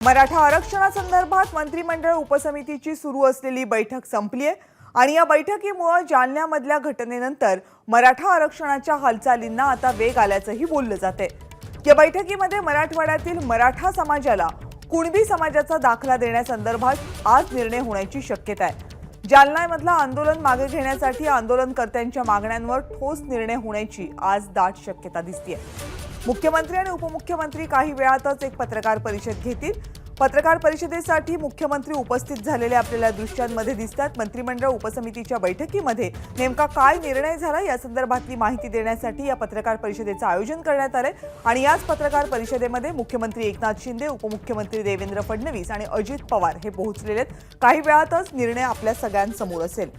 मराठा आरक्षणासंदर्भात मंत्रिमंडळ उपसमितीची सुरू असलेली बैठक संपली आहे आणि या बैठकीमुळे जालन्यामधल्या घटनेनंतर मराठा आरक्षणाच्या हालचालींना आता वेग आल्याचंही बोललं जाते। या बैठकीमध्ये मराठवाड्यातील मराठा समाजाला कुणबी समाजाचा दाखला देण्यासंदर्भात आज निर्णय होण्याची शक्यता आहे। जालन्यामधलं आंदोलन मागे घेण्यासाठी आंदोलनकर्त्यांच्या मागण्यांवर ठोस निर्णय होण्याची आज दाट शक्यता दिसते। मुख्यमंत्री आणि उपमुख्यमंत्री काही वेळातच एक पत्रकार परिषद घेतील। पत्रकार परिषदेसाठी मुख्यमंत्री उपस्थित झालेले आपल्याला दृश्यांमध्ये दिसतात। मंत्रिमंडळ उपसमितीच्या बैठकीमध्ये नेमका काय निर्णय झाला या संदर्भातली माहिती देण्यासाठी या पत्रकार परिषदेचं आयोजन करण्यात आले आणि याच पत्रकार परिषदेमध्ये मुख्यमंत्री एकनाथ शिंदे, उपमुख्यमंत्री देवेंद्र फडणवीस आणि अजित पवार हे पोहोचलेले आहेत। काही वेळातच निर्णय आपल्या सगळ्यांसमोर असेल।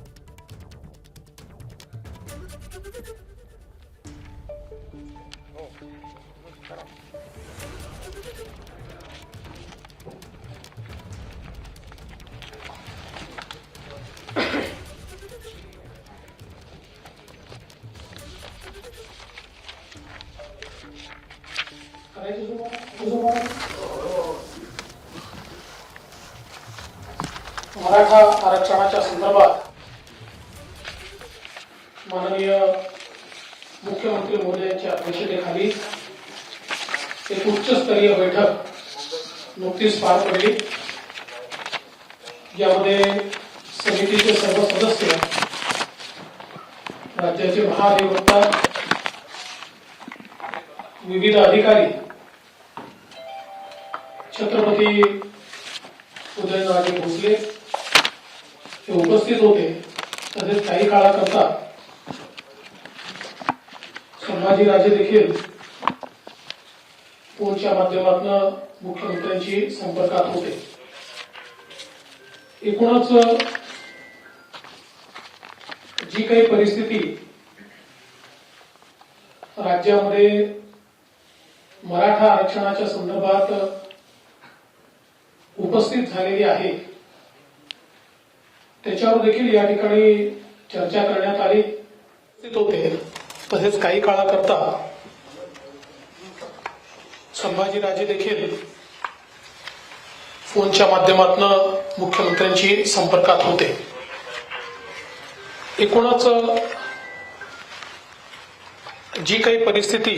मराठा आरक्षणाच्या संदर्भात माननीय मुख्यमंत्री महोदयांच्या अध्यक्षतेखाली एक उच्चस्तरीय बैठक नुकतीच पार पडली। यामध्ये समितीचे सर्व सदस्य, राज्याचे महाधिवक्ता, विविध अधिकारी, छत्रपती उदयनराजे भोसले हे उपस्थित होते। तसेच काही काळाकरता संभाजीराजे देखील फोनच्या माध्यमातून मुख्यमंत्र्यांशी संपर्कात होते। एकूणच जी काही परिस्थिती राज्यामध्ये मराठा आरक्षणाच्या संदर्भात उपस्थित झालेली आहे त्याच्यावर देखील या ठिकाणी चर्चा करण्यात आली होते। तसेच काही काळाकरता संभाजीराजे देखील फोनच्या माध्यमातून मुख्यमंत्र्यांशी संपर्कात होते। एकूणच जी काही परिस्थिती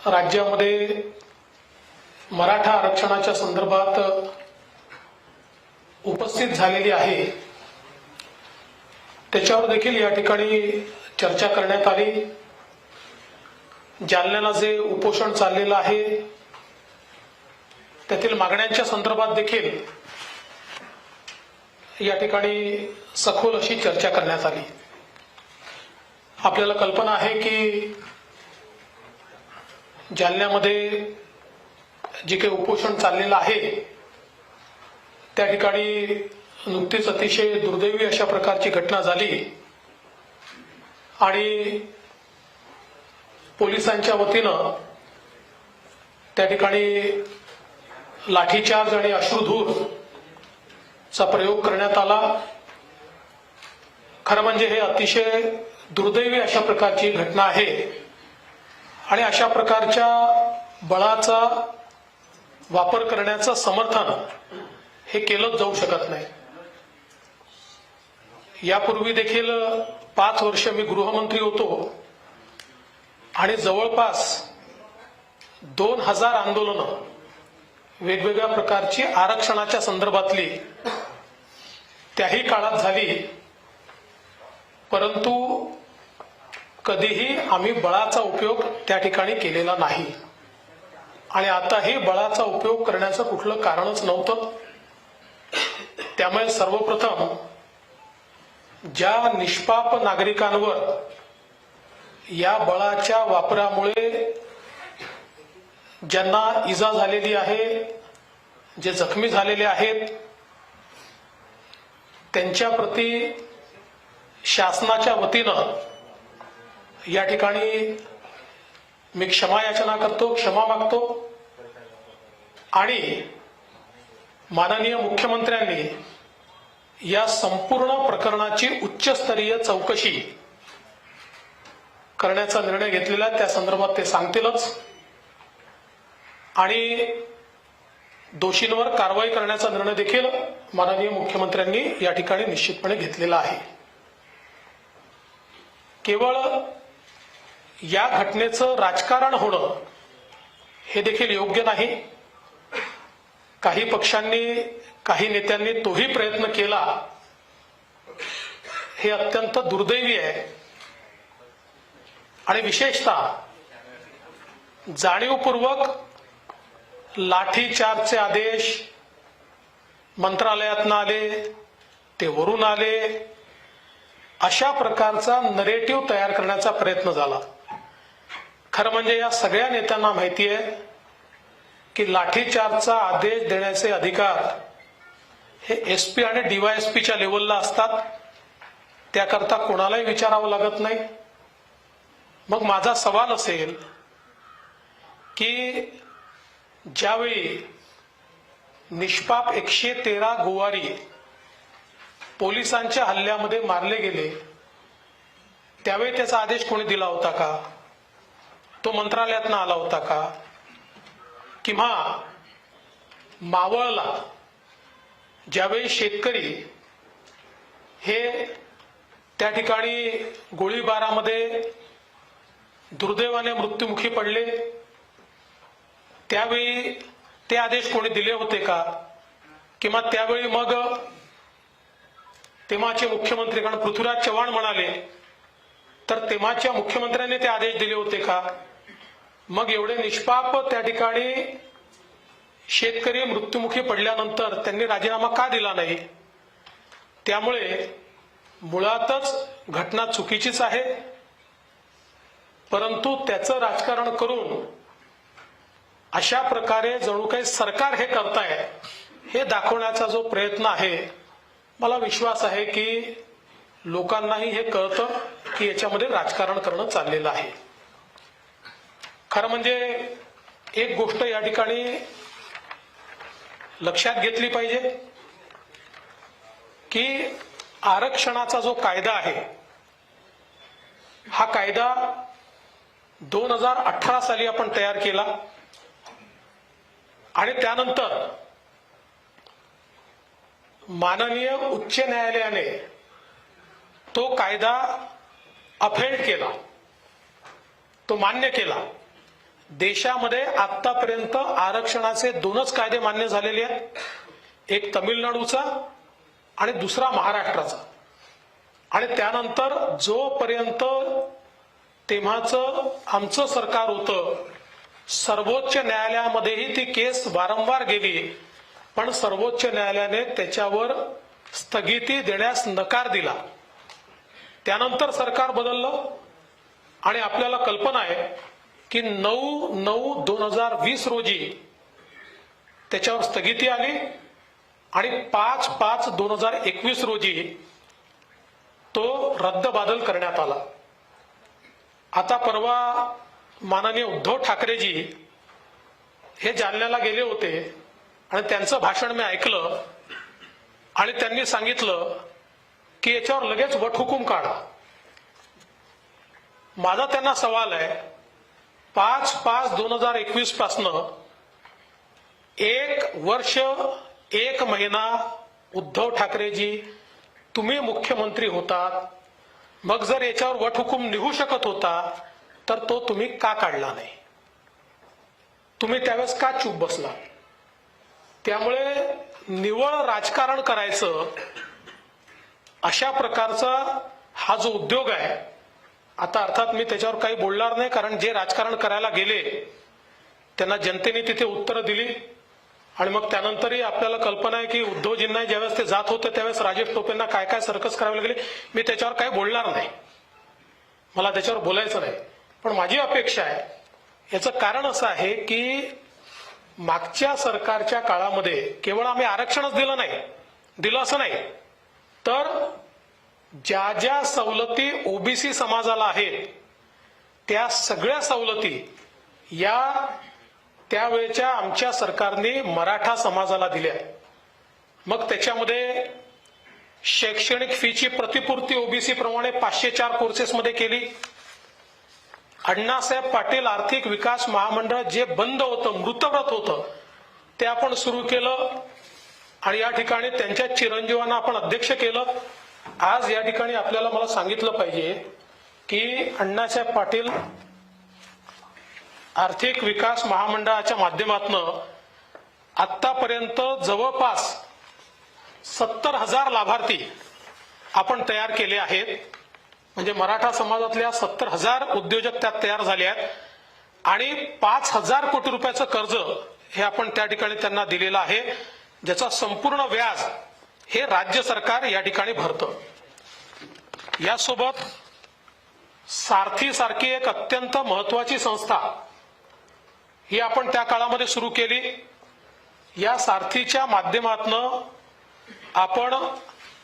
राज्यामध्ये मराठा आरक्षणाच्या संदर्भात उपस्थित झालेली आहे त्याच्यावर देखील या ठिकाणी चर्चा करण्यात आली। जालन्याला जे उपोषण चाललेलं आहे त्यातील मागण्यांच्या संदर्भात देखील या ठिकाणी सखोल अशी चर्चा करण्यात आली। आपल्याला कल्पना आहे की जालन्यामध्ये जे काही उपोषण चाललेलं आहे त्या ठिकाणी नुकतीच अतिशय दुर्दैवी अशा प्रकारची घटना झाली आणि पोलिसांच्या वतीनं त्या ठिकाणी लाठीचार्ज आणि अश्रुधूर चा प्रयोग करण्यात आला। खरं म्हणजे हे अतिशय दुर्दैवी अशा प्रकारची घटना आहे आणि अशा प्रकारच्या बळाचा वापर करण्याचं समर्थन हे केलंच जाऊ शकत नाही। यापूर्वी देखील 5 वर्ष मी गृहमंत्री होतो आणि जवळपास 2000 आंदोलनं वेगवेगळ्या प्रकारची आरक्षणाच्या संदर्भातली त्याही काळात झाली, परंतु कधीही आम्ही बळाचा उपयोग त्या ठिकाणी केलेला नाही आणि आताही बळाचा उपयोग करण्याचं कुठलं कारणच नव्हतं। त्यामुळे सर्वप्रथम ज्या निष्पाप नागरिकांवर या बळाच्या वापरामुळे ज्यांना इजा झालेली आहे, जे जखमी झालेले आहेत, त्यांच्या प्रती शासनाच्या वतीनं या ठिकाणी मी क्षमा याचना करतो, क्षमा मागतो आणि माननीय मुख्यमंत्र्यांनी या संपूर्ण प्रकरणाची उच्चस्तरीय चौकशी करण्याचा निर्णय घेतलेला, त्या संदर्भात ते सांगतीलच। आणि दोषींवर कारवाई करण्याचा निर्णय देखील माननीय मुख्यमंत्र्यांनी या ठिकाणी निश्चितपणे घेतलेला आहे. केवळ या घटनेचं राजकारण होणं हे देखील योग्य नाही. काही पक्षांनी, काही नेत्यांनी तोही प्रयत्न केला, हे अत्यंत दुर्दैवी आहे. आणि विशेषतः जाणीवपूर्वक लाठीचार्जचे आदेश मंत्रालयातनं आले, ते वरून आले, अशा प्रकारचा नरेटिव्ह तयार करण्याचा प्रयत्न झाला. खरं म्हणजे या सगळ्या नेत्यांना माहिती आहे की लाठीचार्जचा आदेश देण्याचे अधिकार हे एसपी आणि डीवायएसपीच्या लेवलला असतात. त्याकरता कोणालाही विचारावं लागत नाही. मग माझा सवाल असेल की ज्यावेळी निष्पाप 113 गोवारी पोलिसांच्या हल्ल्यामध्ये मारले गेले, त्यावेळी त्याचा आदेश कोणी दिला होता का? तो मंत्रालयातनं आला होता का? किंवा मावळला ज्यावेळी शेतकरी हे त्या ठिकाणी गोळीबारामध्ये दुर्दैवाने मृत्युमुखी पडले, त्यावेळी ते आदेश कोणी दिले होते का? किंवा त्यावेळी मग तेव्हाचे मुख्यमंत्री, कारण पृथ्वीराज चव्हाण म्हणाले, तर तेव्हाच्या मुख्यमंत्र्यांनी ते आदेश दिले होते का? मग एवढे निष्पाप त्या ठिकाणी शेतकरी मृत्युमुखी पडल्यानंतर त्यांनी राजीनामा का दिला नाही? त्यामुळे मुळातच घटना चुकीचीच आहे. परंतु त्याचं राजकारण करून अशा प्रकारे जणू काही सरकार हे करताय, हे दाखवण्याचा जो प्रयत्न आहे, मला विश्वास आहे की लोकांनाही हे कळतं की याच्यामध्ये राजकारण करणं चाललेलं आहे. खरं म्हणजे एक गोष्ट या ठिकाणी लक्षात घेतली पाहिजे की आरक्षणाचा जो कायदा आहे, हा कायदा 2018 साली आपण तयार केला आणि त्यानंतर माननीय उच्च न्यायालयाने तो कायदा अफेल्ड केला, तो मान्य केला. देशामध्ये आतापर्यंत आरक्षणाचे 2च कायदे मान्य झालेले आहेत, एक तमिळनाडूचा आणि दुसरा महाराष्ट्राचा. आणि त्यानंतर जोपर्यंत तेव्हाचं आमचं सरकार होतं, सर्वोच्च न्यायालयामध्येही ती केस वारंवार गेली, पण सर्वोच्च न्यायालयाने त्याच्यावर स्थगिती देण्यास नकार दिला. त्यानंतर सरकार बदललं आणि आपल्याला कल्पना आहे की 9/9/2020 रोजी त्याच्यावर स्थगिती आली आणि 5/5/2021 रोजी तो रद्दबादल करण्यात आला. आता परवा माननीय उद्धव ठाकरेजी हे जालन्याला गेले होते आणि त्यांचं भाषण मी ऐकलं आणि त्यांनी सांगितलं की याच्यावर लगेच वटहुकूम काढा. माझा त्यांना सवाल आहे, 5/5/2021 पासनं 1 वर्ष 1 महिना उद्धव ठाकरेजी तुम्ही मुख्यमंत्री होतात, मग जर याच्यावर वटहुकूम निघू शकत होता तर तो तुम्ही का काढला नाही? तुम्ही त्यावेळेस का चूप बसला? त्यामुळे निव्वळ राजकारण करायचं अशा प्रकारचा हा जो उद्योग आहे, आता अर्थात मी त्याच्यावर काही बोलणार नाही, कारण जे राजकारण करायला गेले त्यांना जनतेने तिथे उत्तरं दिली. आणि मग त्यानंतरही आपल्याला कल्पना आहे की उद्धवजींना ज्यावेळेस ते जात होते त्यावेळेस राजेश टोपेंना काय काय सर्कस करावे लागले. मी त्याच्यावर काही बोलणार नाही, मला त्याच्यावर बोलायचं नाही. पण माझी अपेक्षा आहे, याचं कारण असं आहे की मागच्या सरकारच्या काळामध्ये केवळ आम्ही आरक्षणच दिलं असं नाही, तर ज्या ज्या सवलती ओबीसी समाजाला आहेत त्या सगळ्या सवलती या त्यावेळेच्या आमच्या सरकारने मराठा समाजाला दिल्या. मग त्याच्यामध्ये शैक्षणिक फीची प्रतिपूर्ती ओबीसी प्रमाणे 504 कोर्सेसमध्ये केली. अण्णासाहेब पाटील आर्थिक विकास महामंडळ जे बंद होतं, मृतव्रत होतं, ते आपण सुरू केलं आणि या ठिकाणी त्यांच्या चिरंजीवांना आपण अध्यक्ष केलं. आज या ठिकाणी आपल्याला मला सांगितलं पाहिजे की अण्णासाहेब पाटील आर्थिक विकास महामंडळाच्या माध्यमातून आतापर्यंत जवळपास 70,000 लाभार्थी आपण तयार केले आहेत. म्हणजे मराठा समाजातल्या 70,000 उद्योजक त्यात तयार झाले आहेत आणि 5,000 कोटी रुपयाचं कर्ज हे आपण त्या ठिकाणी त्यांना दिलेलं आहे, ज्याचा संपूर्ण व्याज हे राज्य सरकार या ठिकाणी भरतं. यासोबत सारथी सारखी एक अत्यंत महत्वाची संस्था ही आपण त्या काळामध्ये सुरू केली. या सारथीच्या माध्यमातून आपण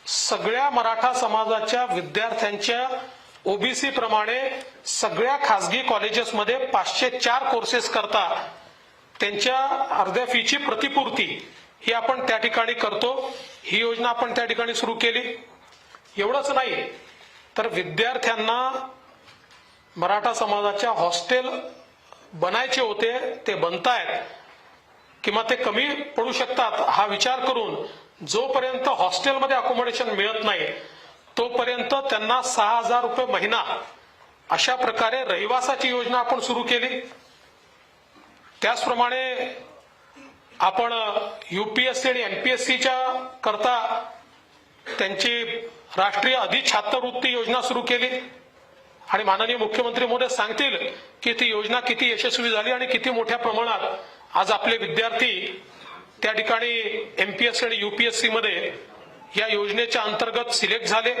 सगळ्या मराठा समाजाच्या विद्यार्थ्यांच्या ओबीसी प्रमाणे सगळ्या खासगी कॉलेजेसमध्ये 504 कोर्सेस करता त्यांच्या अर्ध्या फीची प्रतिपूर्ती ही आपण त्या ठिकाणी करतो. ही योजना आपण त्या ठिकाणी सुरू केली. एवढंच नाही तर विद्यार्थ्यांना मराठा समाजाच्या हॉस्टेल बनायचे होते, ते बनतायत किंवा ते कमी पडू शकतात हा विचार करून जोपर्यंत हॉस्टेलमध्ये अकोमोडेशन मिळत नाही तोपर्यंत त्यांना 6,000 रुपये महिना अशा प्रकारे रहिवासाची योजना आपण सुरू केली. त्याचप्रमाणे आपण यूपीएससी आणि एमपीएससीच्या करता त्यांची राष्ट्रीय अधिछात्रवृत्ती योजना सुरू केली आणि माननीय मुख्यमंत्री महोदय सांगतील की ती योजना किती यशस्वी झाली आणि किती मोठ्या प्रमाणात आज आपले विद्यार्थी त्या ठिकाणी एमपीएससी आणि यूपीएससी मध्ये या योजनेच्या अंतर्गत सिलेक्ट झाले.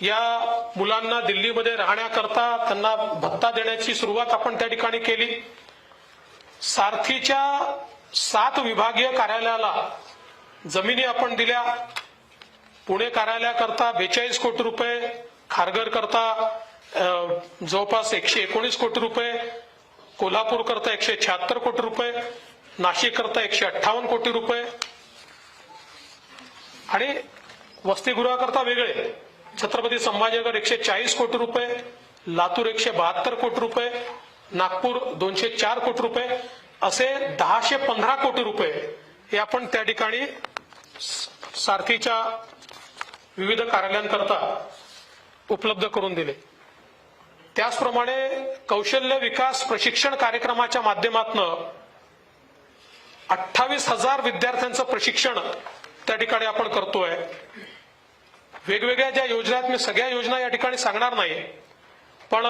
या मुलांना दिल्लीमध्ये राहण्याकरता त्यांना भत्ता देण्याची सुरुवात आपण त्या ठिकाणी केली. सारथीच्या 7 विभागीय कार्यालयाला जमिनी आपण दिल्या. पुणे कार्यालयाकरता 42 कोटी रुपये, खारघर करता जवळपास 119 कोटी रुपये, कोल्हापूर करता 176 कोटी रुपये, नाशिक करता 158 कोटी रुपये आणि वसतिगृहाकरता वेगळे छत्रपती संभाजीनगर 140 कोटी रुपये, लातूर 172 कोटी रुपये, नागपूर 204 कोटी रुपये असे 1015 कोटी रुपये हे आपण त्या ठिकाणी सारथीच्या विविध कार्यालयांकरता उपलब्ध करून दिले. त्याचप्रमाणे कौशल्य विकास प्रशिक्षण कार्यक्रमाच्या माध्यमातून 28,000 विद्यार्थ्यांचं प्रशिक्षण त्या ठिकाणी आपण करतोय. वेगवेगळ्या ज्या योजना आहेत, मी सगळ्या योजना या ठिकाणी सांगणार नाही, पण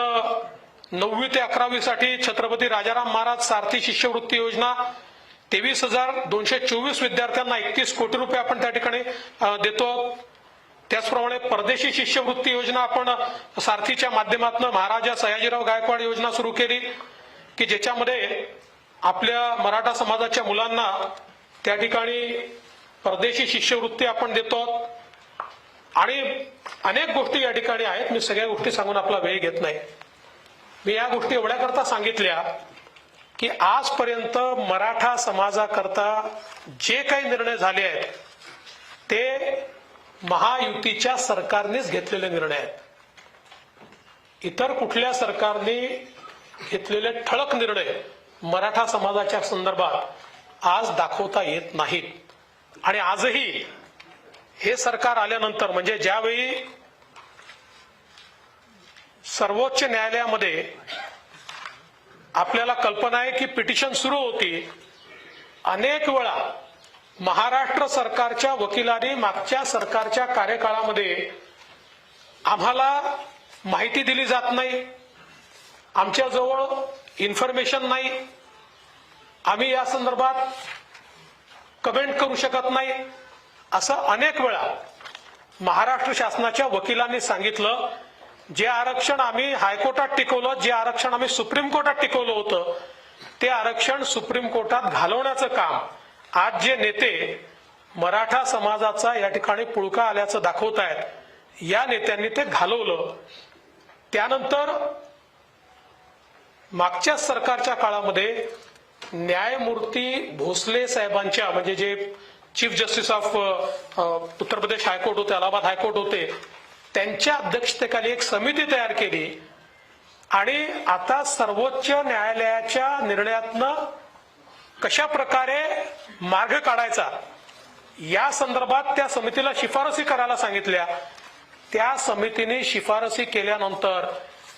9वी ते 11वी साठी छत्रपती राजाराम महाराज सारथी शिष्यवृत्ती योजना 23,224 विद्यार्थ्यांना 31 कोटी रुपये आपण त्या ठिकाणी देतो. त्याचप्रमाणे परदेशी शिष्यवृत्ती योजना आपण सारथीच्या माध्यमातून महाराजा सयाजीराव गायकवाड योजना सुरू केली की ज्याच्यामध्ये आपल्या मराठा समाजाच्या मुलांना त्या ठिकाणी परदेशी शिष्यवृत्ती आपण देतो आणि अनेक गोष्टी या ठिकाणी आहेत. मी सगळ्या गोष्टी सांगून आपला वेळ घेत नाही. मी या गोष्टी एवढ्या करता सांगितल्या की आजपर्यंत मराठा समाजाकरता जे काही निर्णय झाले आहेत ते महायुतीच्या सरकारनेच घेतलेले निर्णय आहेत. इतर कुठल्या सरकारने घेतलेले ठळक निर्णय मराठा समाजाच्या संदर्भात आज दाखवता येत नाहीत. आणि आजही हे सरकार आल्यानंतर म्हणजे ज्यावेळी सर्वोच्च न्यायालयामध्ये आपल्याला कल्पना आहे की पिटिशन सुरू होती, अनेक वेळा महाराष्ट्र सरकारच्या वकिलांनी मागच्या सरकारच्या कार्यकाळामध्ये आम्हाला माहिती दिली जात नाही, आमच्याजवळ इन्फॉर्मेशन नाही, आम्ही या संदर्भात कमेंट करू शकत नाही, असं अनेक वेळा महाराष्ट्र शासनाच्या वकिलांनी सांगितलं. जे आरक्षण आम्ही हायकोर्टात टिकवलं, जे आरक्षण आम्ही सुप्रीम कोर्टात टिकवलं होतं, ते आरक्षण सुप्रीम कोर्टात घालवण्याचं काम आज जे नेते मराठा समाजाचा या ठिकाणी पुळका आल्याचं दाखवतायत, या नेत्यांनी ते घालवलं. त्यानंतर मागच्या सरकारच्या काळामध्ये न्यायमूर्ती भोसले साहेबांच्या म्हणजे जे chief justice of Uttar Pradesh high court होते, अलाहाबाद हायकोर्ट होते, त्यांच्या अध्यक्षतेखाली एक समिती तयार केली आणि आता सर्वोच्च न्यायालयाच्या निर्णयातनं कशा प्रकारे मार्ग काढायचा या संदर्भात त्या समितीला शिफारसी करायला सांगितल्या. त्या समितीने शिफारसी केल्यानंतर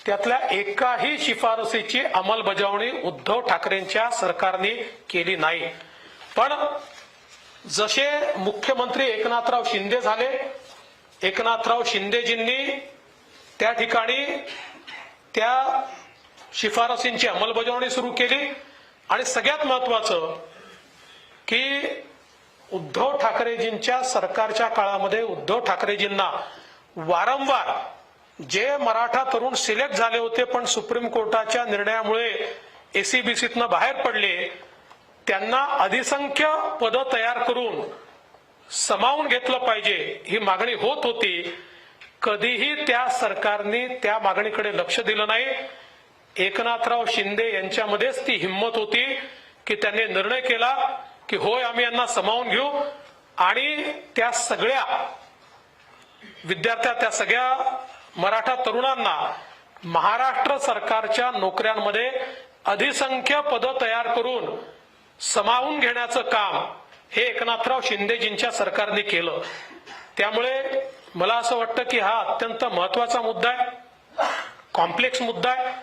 त्यातल्या एकाही शिफारसीची अंमलबजावणी उद्धव ठाकरेंच्या सरकारने केली नाही. पण जसे मुख्यमंत्री एकनाथराव शिंदे झाले, एकनाथराव शिंदेजींनी त्या ठिकाणी त्या शिफारसींची अंमलबजावणी सुरू केली. आणि सगळ्यात महत्वाचं की उद्धव ठाकरेजींच्या सरकारच्या काळामध्ये उद्धव ठाकरेजींना वारंवार जे मराठा तरुण सिलेक्ट झाले होते पण सुप्रीम कोर्टाच्या निर्णयामुळे एसीबीसीतनं बाहेर पडले, त्यांना अधिसंख्य पद तयार करून सामावून घेतलं पाहिजे ही मागणी होत होती. कधीही त्या सरकारने त्या मागणीकडे लक्ष दिलं नाही. एकनाथराव शिंदे यांच्यामध्येच ती हिंमत होती की त्यांनी निर्णय केला की होय आम्ही यांना सामावून घेऊ आणि त्या सगळ्या विद्यार्थ्या त्या सगळ्या मराठा तरुणांना महाराष्ट्र सरकारच्या नोकऱ्यांमध्ये अधिसंख्य पद तयार करून सामावून घेण्याचं काम हे एकनाथराव शिंदेजींच्या सरकारने केलं. त्यामुळे मला असं वाटतं की हा अत्यंत महत्वाचा मुद्दा आहे, कॉम्प्लेक्स मुद्दा आहे.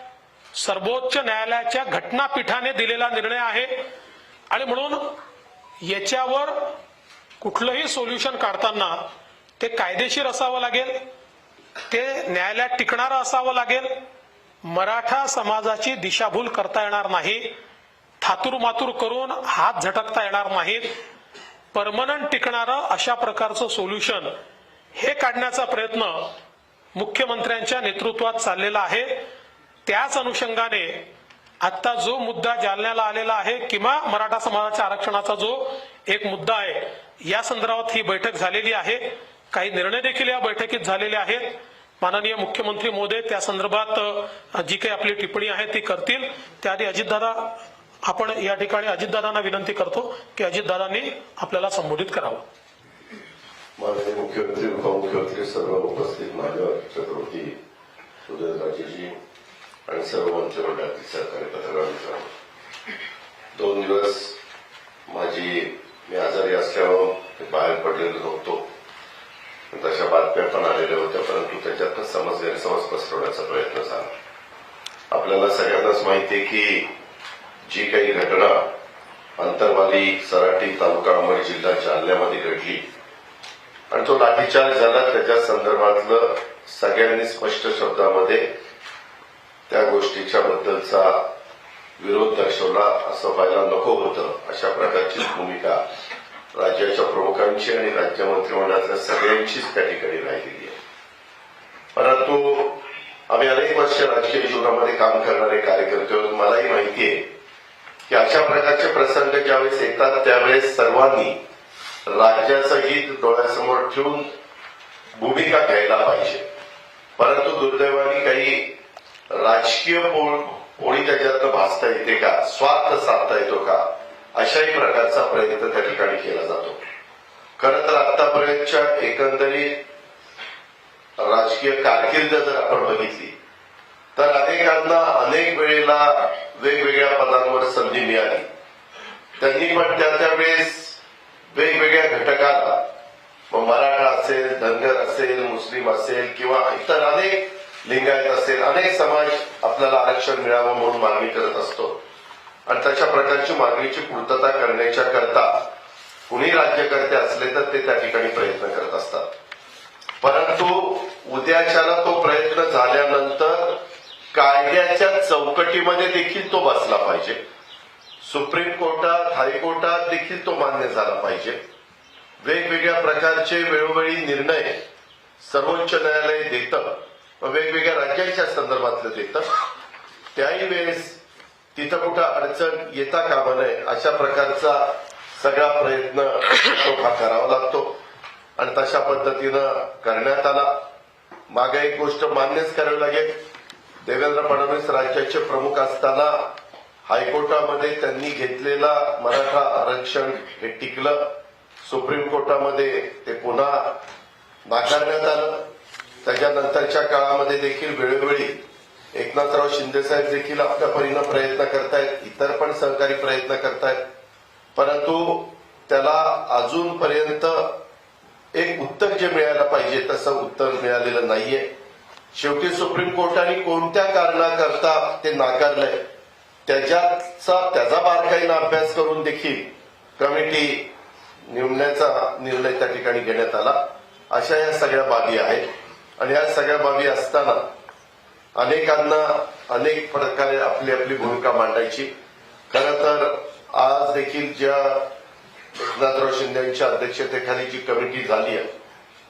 सर्वोच्च न्यायालयाच्या घटनापीठाने दिलेला निर्णय आहे आणि म्हणून याच्यावर कुठलंही सोल्युशन काढताना ते कायदेशीर असावं लागेल, ते न्यायालयात टिकणारं असावं लागेल. मराठा समाजाची दिशाभूल करता येणार नाही, थातूर मातूर करून हात झटकता येणार नाहीत. परमनंट टिकणारं अशा प्रकारचं सोल्युशन हे काढण्याचा प्रयत्न मुख्यमंत्र्यांच्या नेतृत्वात चाललेला आहे. त्याच अनुषंगाने आता जो मुद्दा जालन्याला आलेला आहे किंवा मराठा समाजाच्या आरक्षणाचा जो एक मुद्दा आहे या संदर्भात ही बैठक झालेली आहे. काही निर्णय देखील या बैठकीत झालेले आहेत. माननीय मुख्यमंत्री महोदय त्या संदर्भात जी काही आपली टिप्पणी आहे ती करतील. त्याआधी अजितदादा, आपण या ठिकाणी अजितदादांना विनंती करतो की अजितदादांनी आपल्याला संबोधित करावं. माननीय मुख्यमंत्री, उपमुख्यमंत्री, सर्व उपस्थित मान्यवर, छत्रपती उदयनराजेजी आणि सर्व मंत्रिमंडळातील सहकारी पत्रकार मित्रांनो, 2 दिवस मी आजारी असल्यावर बाहेर पडलेलो नव्हतो. तशा बातम्या पण आलेल्या होत्या, परंतु त्याच्यातच गैरसमज पसरवण्याचा प्रयत्न झाला. आपल्याला सगळ्यांनाच माहिती आहे की जी काही घटना अंतरवाली सराटी तालुका अंबड जिल्हा जालन्यामध्ये घडली आणि तो लाठीचार्ज झाला, त्याच्या संदर्भातलं सगळ्यांनी स्पष्ट शब्दामध्ये त्या गोष्टीच्या बद्दलचा विरोध दर्शवला. असं व्हायला नको होतं अशा प्रकारची भूमिका राज्याच्या प्रमुखांची आणि राज्य मंत्रिमंडळातल्या सगळ्यांचीच त्या ठिकाणी राहिलेली आहे. परंतु आम्ही अनेक वर्ष राजकीय जीवनामध्ये काम करणारे कार्यकर्ते आहोत. मलाही माहिती आहे की अशा प्रकारचे प्रसंग ज्यावेळेस येतात त्यावेळेस सर्वांनी राज्याचं हित डोळ्यासमोर ठेवून भूमिका घ्यायला पाहिजे. परंतु दुर्दैवाने काही राजकीय पोळी त्याच्यातनं भासता येते का, स्वार्थ साधता येतो का, अशाही प्रकारचा प्रयत्न त्या ठिकाणी केला जातो. खरं तर आतापर्यंतच्या एकंदरीत राजकीय कारकीर्द जर आपण बघितली तर अनेकांना अनेक वेळेला वेगवेगळ्या पदांवर संधी मिळाली. त्यांनी पण त्यावेळेस वेगवेगळ्या घटकाला, मराठा असेल, धनगर असेल, मुस्लिम असेल किंवा इतर अनेक लिंगायत असेल, अनेक समाज आपल्याला आरक्षण मिळावं म्हणून मागणी करत असतो आणि तशा प्रकारची मागणीची पूर्तता करण्याच्या करता कुणी राज्यकर्ते असले तर ते त्या ठिकाणी प्रयत्न करत असतात. परंतु उद्याच्याला तो प्रयत्न झाल्यानंतर कायद्याच्या चौकटीमध्ये देखील तो बसला पाहिजे. सुप्रीम कोर्टात, हायकोर्टात देखील तो मान्य झाला पाहिजे. वेगवेगळ्या प्रकारचे वेळोवेळी निर्णय सर्वोच्च न्यायालय देतं, वेगवेगळ्या राज्यांच्या संदर्भातलं देतं. त्याही वेळेस तिथं कुठं अडचण येता कामा नये अशा प्रकारचा सगळा प्रयत्न हा करावा लागतो आणि तशा पद्धतीनं करण्यात आला. मागे एक गोष्ट मान्यच करावी लागेल, देवेंद्र फडणवीस राज्याचे प्रमुख असताना हायकोर्टामध्ये त्यांनी घेतलेला मराठा आरक्षण हे टिकलं. सुप्रीम कोर्टामध्ये ते पुन्हा नाकारण्यात आलं. त्याच्यानंतरच्या काळामध्ये देखील वेळोवेळी एकनाथराव शिंदे साहेब देखील आपल्या परीनं प्रयत्न करतायत, इतर पण सहकारी प्रयत्न करतायत, परंतु त्याला अजूनपर्यंत एक उत्तर जे मिळायला पाहिजे तसं उत्तर मिळालेलं नाहीये. शेवटी सुप्रीम कोर्टाने कोणत्या कारणाकरता ते नाकारलंय त्याचा बारकाईनं अभ्यास करून देखील कमिटी नेमण्याचा निर्णय त्या ठिकाणी घेण्यात आला. अशा या सगळ्या बाबी आहेत आणि या सगळ्या बाबी असताना अनेकांना अनेक प्रकारे आपली आपली भूमिका मांडायची. खरं तर आज देखील ज्या एकनाथराव शिंदे यांच्या अध्यक्षतेखाली जी कमिटी झाली आहे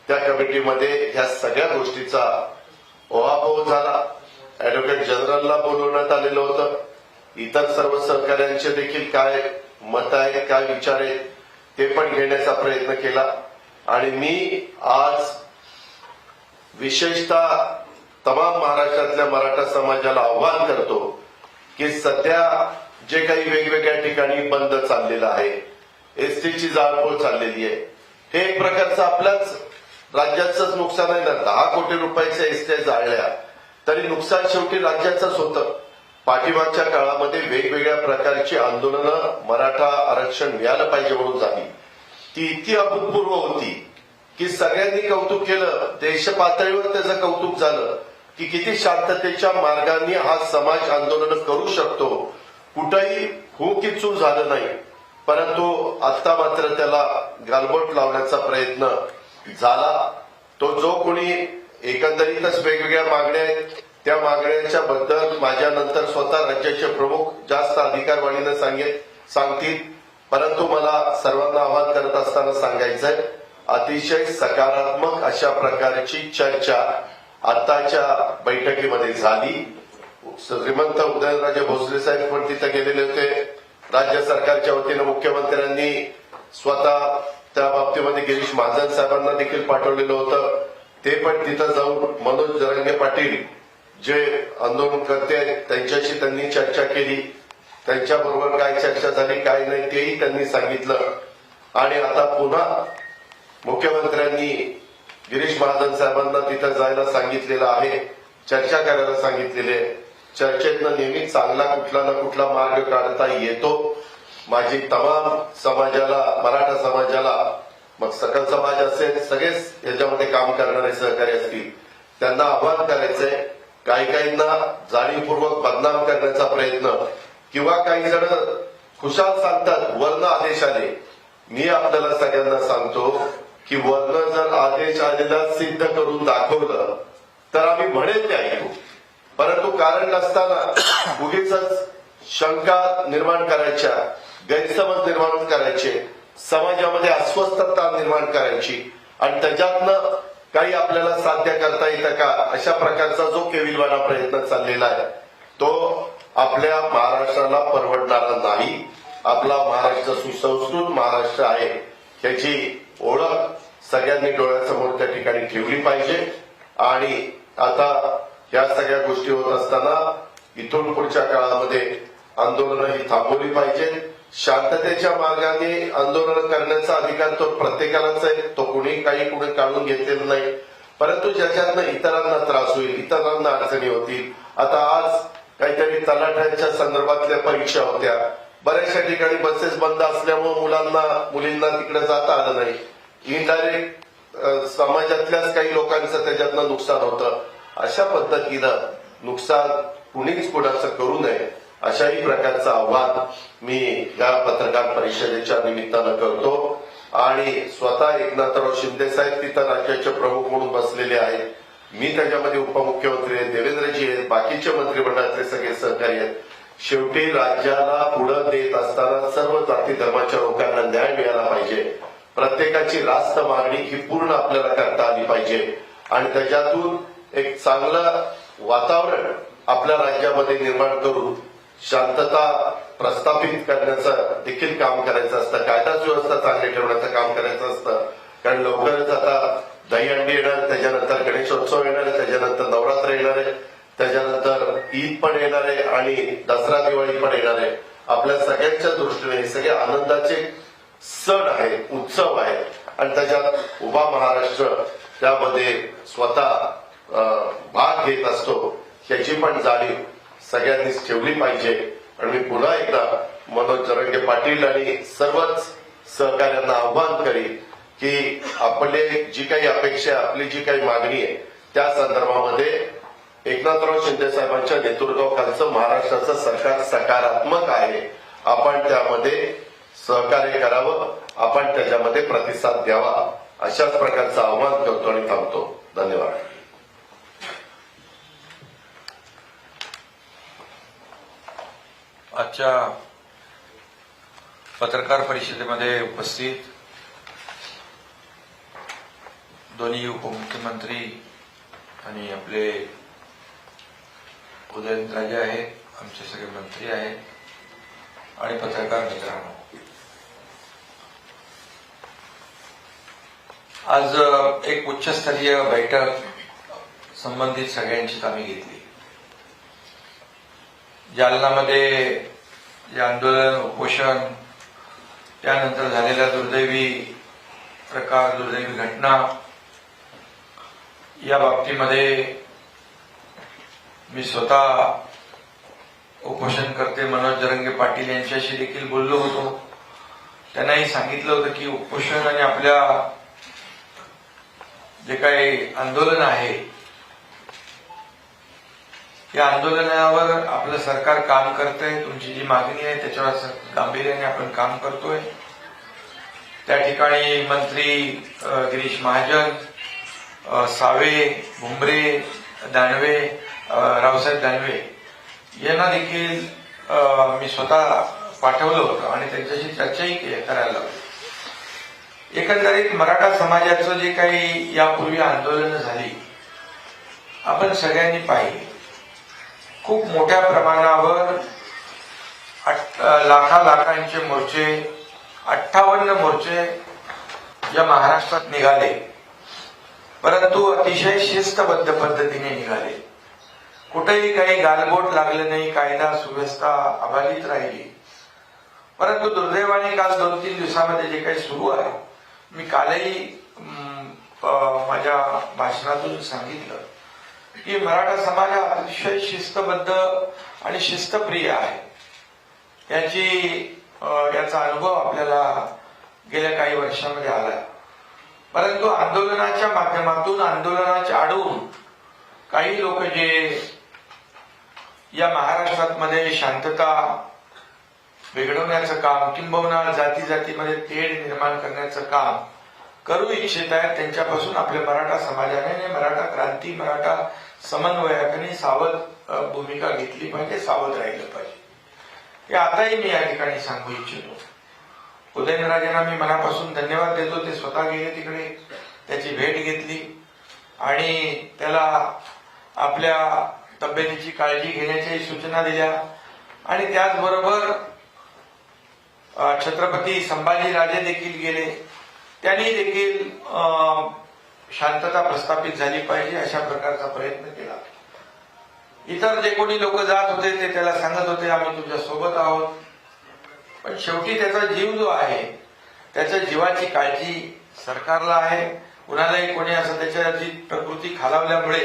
त्या कमिटीमध्ये ह्या सगळ्या गोष्टीचा ओहापोह झाला. ऍडव्होकेट जनरलला बोलवण्यात आलेलं होतं. इतर सर्व सहकाऱ्यांचे देखील काय मत आहेत, काय विचार आहेत ते पण घेण्याचा प्रयत्न केला. आणि मी आज विशेषतः तमाम महाराष्ट्रातल्या मराठा समाजाला आव्हान करतो की सध्या जे काही वेगवेगळ्या ठिकाणी बंद चाललेलं आहे, एसटीची जाळपोळ चाललेली आहे, हे एक प्रकारचं आपल्याच राज्याचंच नुकसान आहे ना. 10 कोटी रुपयाच्या एसट्या जाळल्या तरी नुकसान शेवटी राज्याचंच होतं. पाठीमागच्या काळामध्ये वेगवेगळ्या प्रकारची आंदोलनं मराठा आरक्षण मिळालं पाहिजे म्हणून झाली, ती इतकी अभूतपूर्व होती की सगळ्यांनी कौतुक केलं. देश पातळीवर त्याचं कौतुक झालं की किती शांततेच्या मार्गाने हा समाज आंदोलन करू शकतो, कुठंही हुकीचूक झालं नाही. परंतु आता मात्र त्याला गालबोट लावण्याचा प्रयत्न झाला. तो जो कोणी एकंदरीतच वेगवेगळ्या मागण्या आहेत त्या मागण्यांच्या बद्दल माझ्यानंतर स्वतः राज्याचे प्रमुख जास्त अधिकारवाणीनं सांगतील. परंतु मला सर्वांना आवाहन करत असताना सांगायचंय, अतिशय सकारात्मक अशा प्रकारची चर्चा आताच्या बैठकीमध्ये झाली. श्रीमंत उदयनराजे भोसले साहेब पण तिथे गेलेले होते. राज्य सरकारच्या वतीनं मुख्यमंत्र्यांनी स्वतः त्या बाबतीमध्ये गिरीश महाजन साहेबांना देखील पाठवलेलं होतं. ते पण तिथं जाऊन मनोज जरांगे पाटील जे आंदोलनकर्ते आहेत त्यांच्याशी त्यांनी चर्चा केली. त्यांच्याबरोबर काय चर्चा झाली काय नाही तेही त्यांनी सांगितलं. आणि आता पुन्हा मुख्यमंत्र्यांनी गिरीश महाजन साहेबांना तिथं जायला सांगितलेलं आहे, चर्चा करायला सांगितलेली आहे. चर्चेतनं नेहमी चांगला कुठला ना कुठला मार्ग काढता येतो. माझी तमाम समाजाला, मराठा समाजाला, मग सकल समाज असेल, सगळेच याच्यामध्ये काम करणारे सहकारी असतील, त्यांना आवाहन करायचंय. काहींना जाणीवपूर्वक बदनाम करण्याचा प्रयत्न किंवा काही जण खुशाल सांगतात वर्ण आदेश आले. मी आपल्याला सगळ्यांना सांगतो की वर्ण जर आदेश आलेला सिद्ध करून दाखवलं तर आम्ही म्हणेल ते ऐकू. परंतु कारण नसताना उगीच शंका निर्माण करायच्या, गैरसमज निर्माण करायचे, समाजामध्ये अस्वस्थता निर्माण करायची आणि त्याच्यातनं काही आपल्याला साध्य करता येतं का अशा प्रकारचा जो केविलवाणा प्रयत्न चाललेला आहे तो आपल्या महाराष्ट्राला परवडणारा नाही. आपला महाराष्ट्र सुसंस्कृत महाराष्ट्र आहे याची ओळख सगळ्यांनी डोळ्यासमोर त्या ठिकाणी ठेवली पाहिजे. आणि आता या सगळ्या गोष्टी होत असताना इथून पुढच्या काळामध्ये आंदोलनं ही थांबवली पाहिजेत. शांततेच्या मार्गाने आंदोलन करण्याचा अधिकार तो प्रत्येकालाच आहे, तो कुणी काढून घेतलेला नाही. परंतु ज्याच्यातनं इतरांना त्रास होईल, इतरांना अडचणी होतील. आता आज काहीतरी तलाठ्यांच्या संदर्भातल्या परीक्षा होत्या, बऱ्याचशा ठिकाणी बसेस बंद असल्यामुळे मुलींना तिकडे जाता आलं नाही. इनडायरेक्ट समाजातल्याच काही लोकांचं त्याच्यातनं नुकसान होतं. अशा पद्धतीनं नुकसान कुणीच कुणाचं करू नये अशाही प्रकारचं आव्हान मी या पत्रकार परिषदेच्या निमित्तानं करतो. आणि स्वतः एकनाथराव शिंदे साहेब तिथं राज्याचे प्रमुख म्हणून बसलेले आहेत. मी त्याच्यामध्ये उपमुख्यमंत्री आहेत, देवेंद्रजी आहेत, बाकीचे मंत्रिमंडळातले सगळे सहकारी आहेत. शेवटी राज्याला पुढं देत असताना सर्व जाती धर्माच्या लोकांना न्याय मिळाला पाहिजे. प्रत्येकाची रास्त मागणी ही पूर्ण आपल्याला करता आली पाहिजे आणि त्याच्यातून एक चांगलं वातावरण आपल्या राज्यामध्ये निर्माण करून शांतता प्रस्थापित करण्याचं देखील काम करायचं असतं. कायदा सुव्यवस्था चांगली ठेवण्याचं काम करायचं असतं. कारण लवकरच आता दहीहंडी येणार, त्याच्यानंतर गणेशोत्सव येणार आहे, त्याच्यानंतर नवरात्र येणार आहे, त्याच्यानंतर ईद पण येणार आहे आणि दसरा दिवाळी पण येणार आहे. आपल्या सगळ्यांच्या दृष्टीने हे सगळे आनंदाचे सण आहेत, उत्सव आहेत आणि त्याच्यात उभा महाराष्ट्र त्यामध्ये स्वतः भाग घेत असतो. ह्याची पण जाणीव सगळ्यांनीच ठेवली पाहिजे. आणि मी पुन्हा एकदा मनोज जरांगे पाटील आणि सर्वच सहकाऱ्यांना आव्हान करीन की आपले जी काही अपेक्षा आपली जी काही मागणी आहे त्या संदर्भामध्ये एकनाथराव शिंदे साहेबांच्या नेतृत्वाखालचं महाराष्ट्राचं सरकार सकारात्मक आहे. आपण त्यामध्ये सहकार्य करावं, आपण त्याच्यामध्ये प्रतिसाद द्यावा, अशाच प्रकारचं आव्हान करतो आणि थांबतो. धन्यवाद. आजच्या पत्रकार परिषदेमध्ये उपस्थित दोन्ही उपमुख्यमंत्री आणि आपले उदयनराजे आहेत, आमचे सगळे मंत्री आहेत आणि पत्रकार मित्रांनो, आज एक उच्चस्तरीय बैठक संबंधित सगळ्यांचीच आम्ही घेतली. जालनामध्ये जे आंदोलन, उपोषण, त्यानंतर झालेल्या दुर्दैवी प्रकार, दुर्दैवी घटना, या बाबतीमध्ये मी स्वतः उपोषणकर्ते मनोज जरांगे पाटील यांच्याशी देखील बोललो होतो. त्यांनाही सांगितलं होतं की उपोषण आणि आपल्या जे काही आंदोलन आहे या आंदोलनावर आपलं सरकार काम करतंय. तुमची जी मागणी आहे त्याच्यावर गांभीर्याने आपण काम करतोय. त्या ठिकाणी मंत्री गिरीश महाजन, सावे, भुमरे, दानवे, रावसाहेब दानवे यांना देखील मी स्वतः पाठवलं होतं आणि त्यांच्याशी चर्चाही करायला लावली. एकंदरीत मराठा समाजाचं जे काही यापूर्वी आंदोलनं झाली आपण सगळ्यांनी पाहिली. खूप मोठ्या प्रमाणावर लाखांचे मोर्चे, 58 मोर्चे या महाराष्ट्रात निघाले, परंतु अतिशय शिस्तबद्ध पद्धतीने निघाले. कुठेही काही गालबोट लागलं नाही, कायदा सुव्यवस्था अबाधित राहिली. परंतु दुर्दैवाने काल 2-3 दिवसामध्ये जे काही सुरू आहे, मी कालही माझ्या भाषणातून सांगितलं की मराठा समाज हा अतिशय शिस्तबद्ध आणि शिस्तप्रिय आहे. याचा अनुभव आपल्याला गेल्या काही वर्षांमध्ये आला. परंतु आंदोलनाच्या माध्यमातून, आंदोलनाच्या आडून काही लोक जे या महाराष्ट्रामध्ये शांतता बिघडवण्याचं काम, किंबहुना जातीमध्ये तेढ निर्माण करण्याचं काम करू इच्छित आहेत, त्यांच्यापासून आपल्या मराठा समाजाने, मराठा क्रांती, मराठा समन्वयकांनी सावध भूमिका घेतली पाहिजे, सावध राहिलं पाहिजे. हे आताही मी या ठिकाणी सांगू इच्छितो. उदयनराजेंना मी मनापासून धन्यवाद देतो. ते स्वतः गेले तिकडे, त्याची भेट घेतली आणि त्याला आपल्या तब्येतीची काळजी घेण्याच्याही सूचना दिल्या. आणि त्याचबरोबर छत्रपती संभाजीराजे देखील गेले, त्यांनी देखील शांतता प्रस्थापित झाली पाहिजे अशा प्रकारचा प्रयत्न केला. इतर जे कोणी लोक जात होते ते त्याला सांगत होते आम्ही तुझ्या सोबत आहोत, पण शेवटी त्याचा जीव जो आहे, त्याच्या जीवाची काळजी सरकारला आहे. कुणालाही कोणी असं त्याची प्रकृती खालावल्यामुळे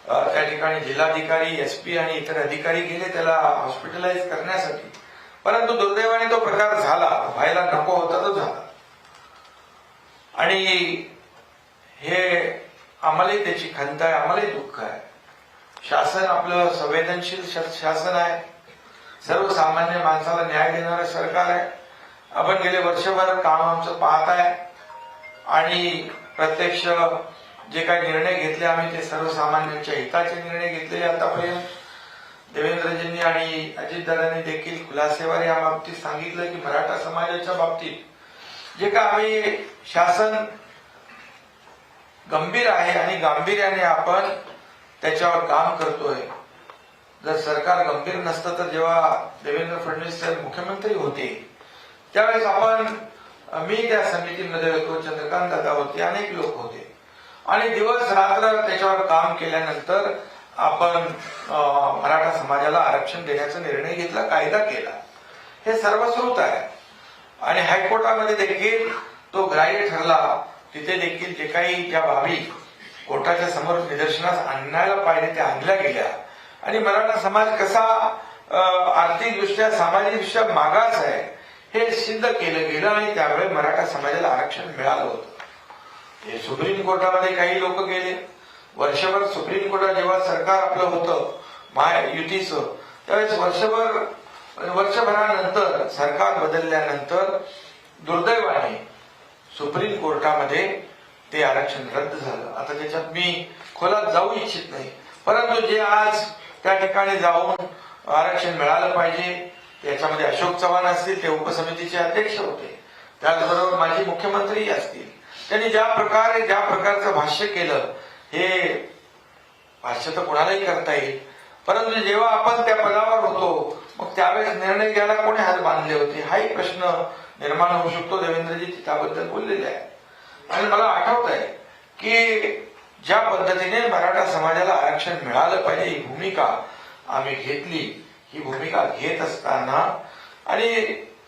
त्या ठिकाणी जिल्हाधिकारी, एसपी आणि इतर अधिकारी गेले त्याला हॉस्पिटलाइज करण्यासाठी. परंतु दुर्दैवाने तो प्रकार झाला, व्हायला नको होता तो झाला. आणि हे आम्हालाही त्याची खंत आहे, आम्हालाही दुःख आहे. शासन आपलं संवेदनशील शासन आहे, सर्वसामान्य माणसाला न्याय देणारं सरकार आहे. आपण गेले वर्षभर काम आमचं पाहत आहे आणि प्रत्यक्ष जे काही निर्णय घेतले आम्ही ते सर्वसामान्यांच्या हिताचे निर्णय घेतलेले आतापर्यंत. देवेंद्रजींनी आणि अजितदादांनी देखील खुलासेवर या बाबतीत सांगितलं की मराठा समाजाच्या बाबतीत जे का आम्ही शासन गंभीर आहे आणि गांभीर्याने आपण त्याच्यावर काम करतोय. जर सरकार गंभीर नसतं तर जेव्हा देवेंद्र फडणवीस साहेब मुख्यमंत्री होते त्यावेळेस मी त्या समितीमध्ये होतो, चंद्रकांत दादा होते, अनेक लोक होते आणि दिवस रात्र त्याच्यावर काम केल्यानंतर आपण मराठा समाजाला आरक्षण देण्याचा निर्णय घेतला, कायदा केला. हे सर्वश्रुत आहे आणि हायकोर्टामध्ये देखील तो ग्राह्य ठरला. तिथे देखील जे काही ज्या बाबी कोर्टाच्या समोर निदर्शनास आणायला पाहिजे त्या आणल्या गेल्या आणि मराठा समाज कसा आर्थिकदृष्ट्या सामाजिकदृष्ट्या मागास आहे हे सिद्ध केलं गेलं आणि त्यामुळे मराठा समाजाला आरक्षण मिळालं होतं. हे सुप्रीम कोर्टामध्ये काही लोक गेले, वर्षभर सुप्रीम कोर्टात जेव्हा सरकार आपलं होतं महायुतीचं त्यावेळेस वर्षभरानंतर सरकार बदलल्यानंतर दुर्दैवाने सुप्रीम कोर्टामध्ये ते आरक्षण रद्द झालं. आता त्याच्यात मी खोलात जाऊ इच्छित नाही, परंतु जे आज त्या ठिकाणी जाऊन आरक्षण मिळालं पाहिजे याच्यामध्ये अशोक चव्हाण असतील, ते उपसमितीचे अध्यक्ष होते, त्याचबरोबर माजी मुख्यमंत्री असतील, त्यांनी ज्या प्रकारचं भाष्य केलं हे भाष्य तर कोणालाही करता येईल, परंतु जेव्हा आपण त्या पदावर होतो मग त्यावेळेस निर्णय घ्यायला कोणी हात बांधले होते हाही प्रश्न निर्माण होऊ शकतो. देवेंद्रजी त्याबद्दल बोललेले आहे आणि मला आठवत आहे की ज्या पद्धतीने मराठा समाजाला आरक्षण मिळालं पाहिजे ही भूमिका आम्ही घेतली, ही भूमिका घेत असताना आणि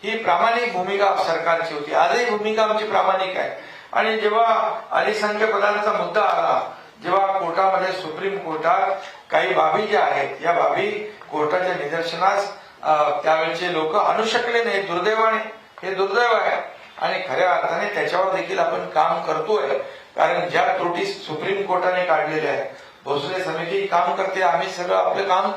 ही प्रामाणिक भूमिका सरकारची होती, आजही भूमिका आमची प्रामाणिक आहे. आणि जेव्हा अलिसंख्य पदांचा मुद्दा आला, जेव्हा कोर्टामध्ये सुप्रीम कोर्टात काही बाबी ज्या आहेत या बाबी कोर्टाच्या निदर्शनास त्यावेळेचे लोक आणू शकले नाही, दुर्दैवाने. हे दुर्दैव आहे आणि खऱ्या अर्थाने त्याच्यावर देखील आपण काम करतोय, कारण ज्या त्रुटी सुप्रीम कोर्टाने काढलेल्या आहेत, भोसले समिती काम करते, आम्ही सगळं आपलं काम,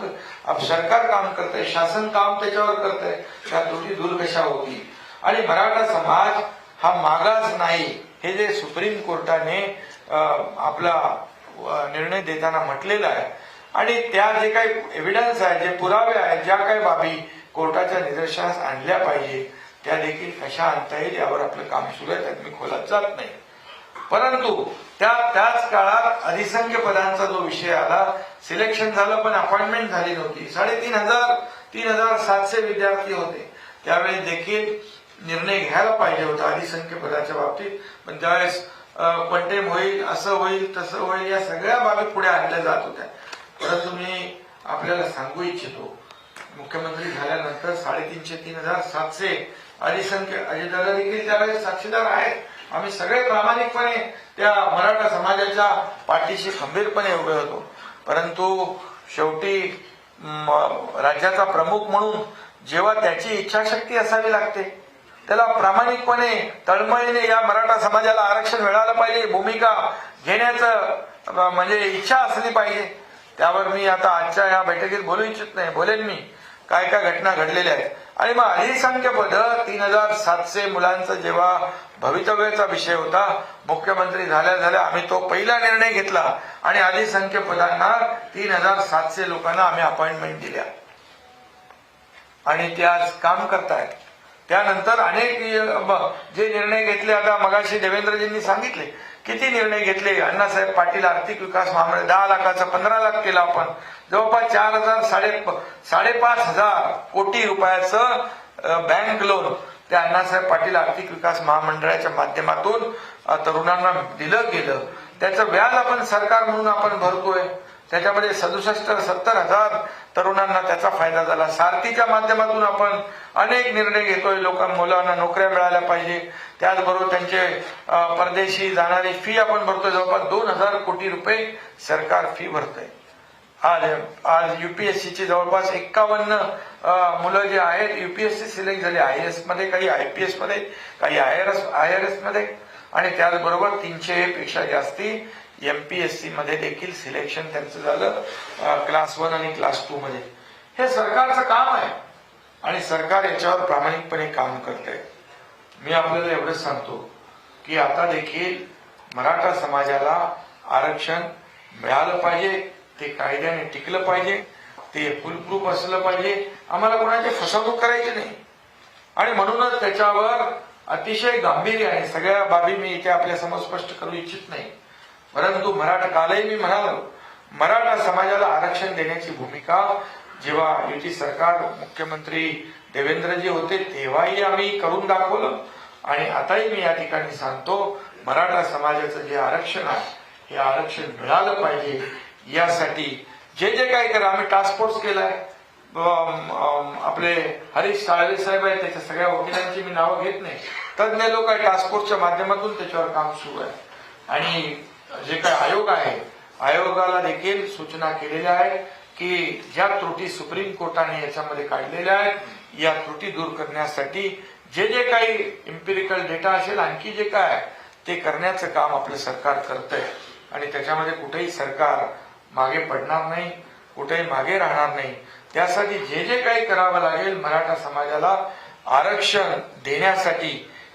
सरकार काम करतंय, शासन काम त्याच्यावर करतंय, त्या त्रुटी दूर कशा होती. आणि मराठा समाज हा मागास नाही हे जे सुप्रीम कोर्टाने आपला निर्णय देताना म्हटलेला आहे आणि त्या जे काही एव्हिडन्स आहे, जे पुरावे आहेत, ज्या काही बाबी कोर्टाच्या निदर्शनास आणल्या पाहिजे त्या देखील कशा आणता येईल यावर आपलं काम सुरू आहे, त्यात मी खोलात जात नाही. परंतु त्याच काळात अधिसंख्य पदांचा जो विषय आला, सिलेक्शन झालं पण अपॉइंटमेंट झाली नव्हती. 3,700 विद्यार्थी होते, त्यावेळी देखील निर्णय घ्यायला पाहिजे होता अधिसंख्य पदाच्या बाबतीत, पण त्यावेळेस कंटेम होईल, असं होईल, तसं होईल, या सगळ्या बाबी पुढे आणल्या जात होत्या. परंतु मी आपल्याला सांगू इच्छितो, मुख्यमंत्री झाल्यानंतर 3,700 अधिसंख्य, अजितदादा देखील त्यावेळेस साक्षीदार आहेत, आम्ही सगळे प्रामाणिकपणे त्या मराठा समाजाच्या पाठीशी खंबीरपणे उभे होतो. परंतु शेवटी राज्याचा प्रमुख म्हणून जेव्हा त्याची इच्छाशक्ती असावी लागते, त्याला प्रामाणिकपणे तळमळीने या मराठा समाजाला आरक्षण मिळालं पाहिजे भूमिका घेण्याचं म्हणजे इच्छा असली पाहिजे. त्यावर मी आता आजच्या या बैठकीत बोलू इच्छित नाही, बोलेन मी काय काय घटना घडलेल्या आहेत. आणि मग अधिसंख्य पद 3,700 मुलांचा जेव्हा भवितव्याचा विषय होता, मुख्यमंत्री झाल्या आम्ही तो पहिला निर्णय घेतला आणि अधिसंख्य पदांना 3,700 लोकांना आम्ही अपॉइंटमेंट दिल्या आणि ते आज काम करतायत. त्यानंतर अनेक जे निर्णय घेतले, आता मगाशी देवेंद्रजींनी सांगितले किती निर्णय घेतले. अण्णासाहेब पाटील आर्थिक विकास महामंडळ 10 लाखाचा 15 लाख केला, आपण जवळपास 4,000-5,500 कोटी रुपयाचं बँक लोन त्या अण्णासाहेब पाटील आर्थिक विकास महामंडळाच्या माध्यमातून तरुणांना दिलं गेलं. त्याचं व्याज आपण सरकार म्हणून आपण भरतोय, त्याच्यामध्ये 67-70,000 तरुणांना त्याचा फायदा झाला. सारथीच्या माध्यमातून आपण अनेक निर्णय घेतोय, मुलांना नोकऱ्या मिळाल्या पाहिजे, त्याचबरोबर त्यांचे परदेशी जाणारी फी आपण भरतोय, जवळपास 2,000 कोटी रुपये सरकार फी भरतंय. आज युपीएससीची जवळपास 51 मुलं जे आहेत युपीएससी सिलेक्ट झाले, आयएएस मध्ये, काही आयपीएस मध्ये, काही आयआरएस मध्ये, आणि त्याचबरोबर 300 पेक्षा जास्ती एमपीएससी मध्ये देखील सिलेक्शन त्यांचं झालं, क्लास 1 आणि क्लास 2 मध्ये. हे सरकारचं काम आहे आणि सरकार याच्यावर प्रामाणिकपणे काम करतंय. मी आपल्याला एवढंच सांगतो की आता देखील मराठा समाजाला आरक्षण मिळालं पाहिजे, ते कायद्याने टिकलं पाहिजे, ते फुलप्रूफ असलं पाहिजे, आम्हाला कोणाची फसवणूक करायची नाही. आणि म्हणूनच त्याच्यावर अतिशय गांभीर्याने सगळ्या बाबी मी इथे आपल्या समोर स्पष्ट करू इच्छित नाही, परंतु कालही मी म्हणालो, मराठा समाजाला आरक्षण देण्याची भूमिका जेव्हा युती सरकार मुख्यमंत्री देवेंद्रजी होते तेव्हाही आम्ही करून दाखवलं आणि आताही मी या ठिकाणी सांगतो, मराठा समाजाचं जे आरक्षण आहे हे आरक्षण मिळालं पाहिजे. यासाठी जे जे काही करा, आम्ही टास्क फोर्स केलाय, आपले हरीश साळवे साहेब आहेत, त्याच्या सगळ्या वकिलांची मी नावं घेत नाही, तज्ञ लोक आहे, टास्क फोर्सच्या माध्यमातून त्याच्यावर काम सुरू आहे. आणि जे काही आयोग आहे, आयोगाला देखील सूचना केलेल्या आहेत की ज्या त्रुटी सुप्रीम कोर्टाने याच्यामध्ये काढलेल्या आहेत या त्रुटी दूर करण्यासाठी जे जे काही इम्पिरिकल डेटा असेल, आणखी जे काय ते करण्याचं काम आपलं सरकार करतंय आणि त्याच्यामध्ये कुठेही सरकार मागे पडणार नाही, कुठेही मागे राहणार नाही. त्यासाठी जे जे काही करावं लागेल मराठा समाजाला आरक्षण देण्यासाठी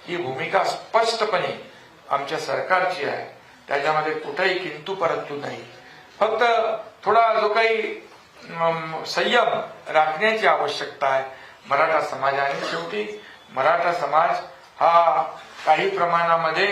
ही भूमिका स्पष्टपणे आमच्या सरकारची आहे. त्याच्यामध्ये कुठेही किंतु परंतु नाही. फक्त थोडा जो काही संयम राखण्याची आवश्यकता आहे मराठा समाजाने. शेवटी मराठा समाज हा काही प्रमाणामध्ये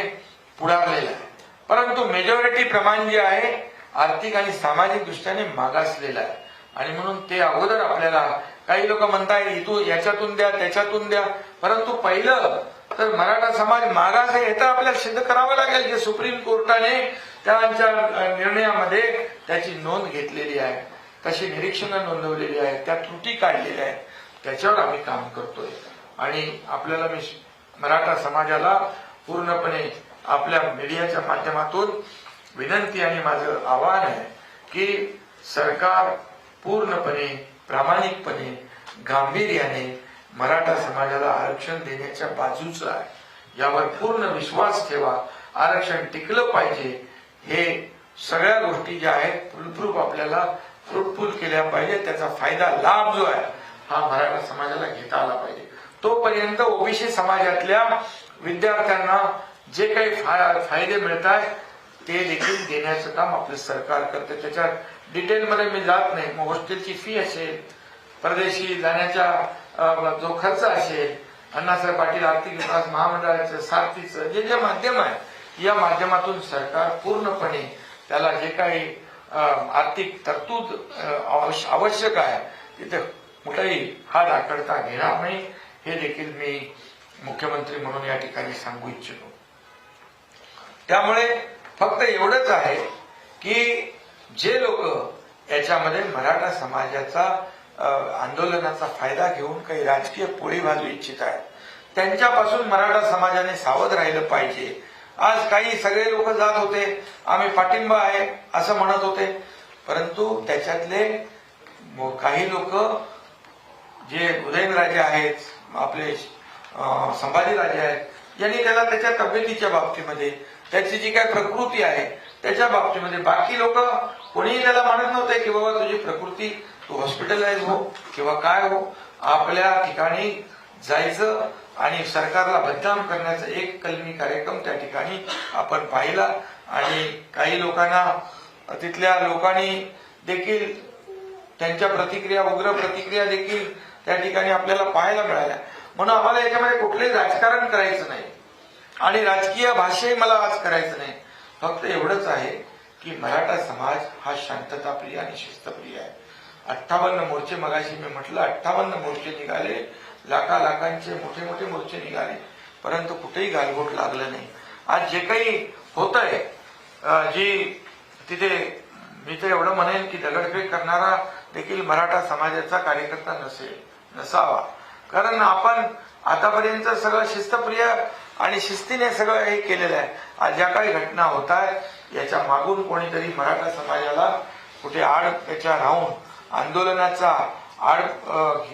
पुढारलेला आहे, परंतु मेजॉरिटी प्रमाण जे आहे आर्थिक आणि सामाजिक दृष्ट्याने मागासलेला आहे. आणि म्हणून ते अगोदर आपल्याला काही लोक म्हणताय इथून याच्यातून द्या त्याच्यातून द्या, परंतु पहिलं तर मराठा समाज मागास आहे हे तर आपल्याला सिद्ध करावं लागेल. जे सुप्रीम कोर्टाने त्यांच्या निर्णयामध्ये त्याची नोंद घेतलेली आहे, तशी निरीक्षणं नोंदवलेली आहे, त्या त्रुटी काढलेल्या आहेत, त्याच्यावर आम्ही काम करतोय. आणि आपल्याला मी मराठा समाजाला पूर्णपणे आपल्या मीडियाच्या माध्यमातून विनंती आणि माझं आवाहन आहे की सरकार पूर्णपणे प्रामाणिकपणे गांभीर्याने मराठा समाजाला आरक्षण देण्याच्या बाजूचं आहे. यावर पूर्ण विश्वास ठेवा. आरक्षण टिकलं पाहिजे. हे सगळ्या गोष्टी ज्या आहेत फुलप्रूफ आपल्याला फ्रुटफुल केल्या पाहिजे. त्याचा फायदा लाभ जो आहे हा मराठा समाजाला घेता आला पाहिजे. तोपर्यंत ओबीसी समाजातल्या विद्यार्थ्यांना जे काही फायदे मिळत आहेत ते देखील देण्याचं काम आपलं सरकार करते. त्याच्यात डिटेलमध्ये मी जात नाही. मग हॉस्टेलची फी असेल, परदेशी जाण्याचा जो खर्च असेल, अण्णासाहेब पाटील आर्थिक विकास महामंडळाचं सारथीचं जे जे माध्यम आहे या माध्यमातून सरकार पूर्णपणे त्याला जे काही आर्थिक तरतूद आवश्यक आहे तिथे कुठेही हात आकडता घेणार नाही. हे देखील मी मुख्यमंत्री म्हणून या ठिकाणी सांगू इच्छितो. त्यामुळे फक्त एवढंच आहे की जे लोक याच्यामध्ये मराठा समाजाचा आंदोलनाचा फायदा घेऊन काही राजकीय पोळी भाजू इच्छित आहेत त्यांच्यापासून मराठा समाजाने सावध राहिलं पाहिजे. आज काही सगळे लोक जात होते, आम्ही पाठिंबा आहे असं म्हणत होते, परंतु त्याच्यातले काही लोक जे उदयनराजे आहेत, आपले संभाजीराजे आहेत, यांनी त्याला त्याच्या तब्येतीच्या बाबतीमध्ये, त्याची जी काय प्रकृती आहे त्याच्या बाबतीमध्ये, बाकी लोक कोणीही त्याला म्हणत नव्हते की बाबा तुझी प्रकृती तू हॉस्पिटलाइज हो किंवा काय हो. आपल्या ठिकाणी जायचं आणि सरकारला बदनाम करण्याचा एक कलमी कार्यक्रम त्या ठिकाणी आपण पाहिला. आणि काही लोकांना तिथल्या लोकांनी देखील त्यांच्या प्रतिक्रिया, उग्र प्रतिक्रिया देखील त्या ठिकाणी आपल्याला पाहायला मिळाल्या. म्हणून आम्हाला याच्यामध्ये कुठलेही राजकारण करायचं नाही आणि राजकीय भाषे मला आज करायचं नाही. फक्त एवढंच आहे की मराठा समाज हा शांतताप्रिय आणि शिस्तप्रिय आहे. 58 मोर्चे, मगाशी मी म्हटलं 58 मोर्चे निघाले, लाखांचे मोठे मोठे मोर्चे निघाले, परंतु कुठेही गालबोट लागलं नाही. आज जे काही होत आहे, जी तिथे मी तर एवढं म्हणेन की दगडफेक करणारा देखील मराठा समाजाचा कार्यकर्ता नसावा. कारण आपण आतापर्यंत सगळं शिस्तप्रिय आणि शिस्तीने सगळं हे केलेलं आहे. आज ज्या काही घटना होत आहेत याच्या मागून कोणीतरी मराठा समाजाला कुठे आड त्याच्या राहून आंदोलनाचा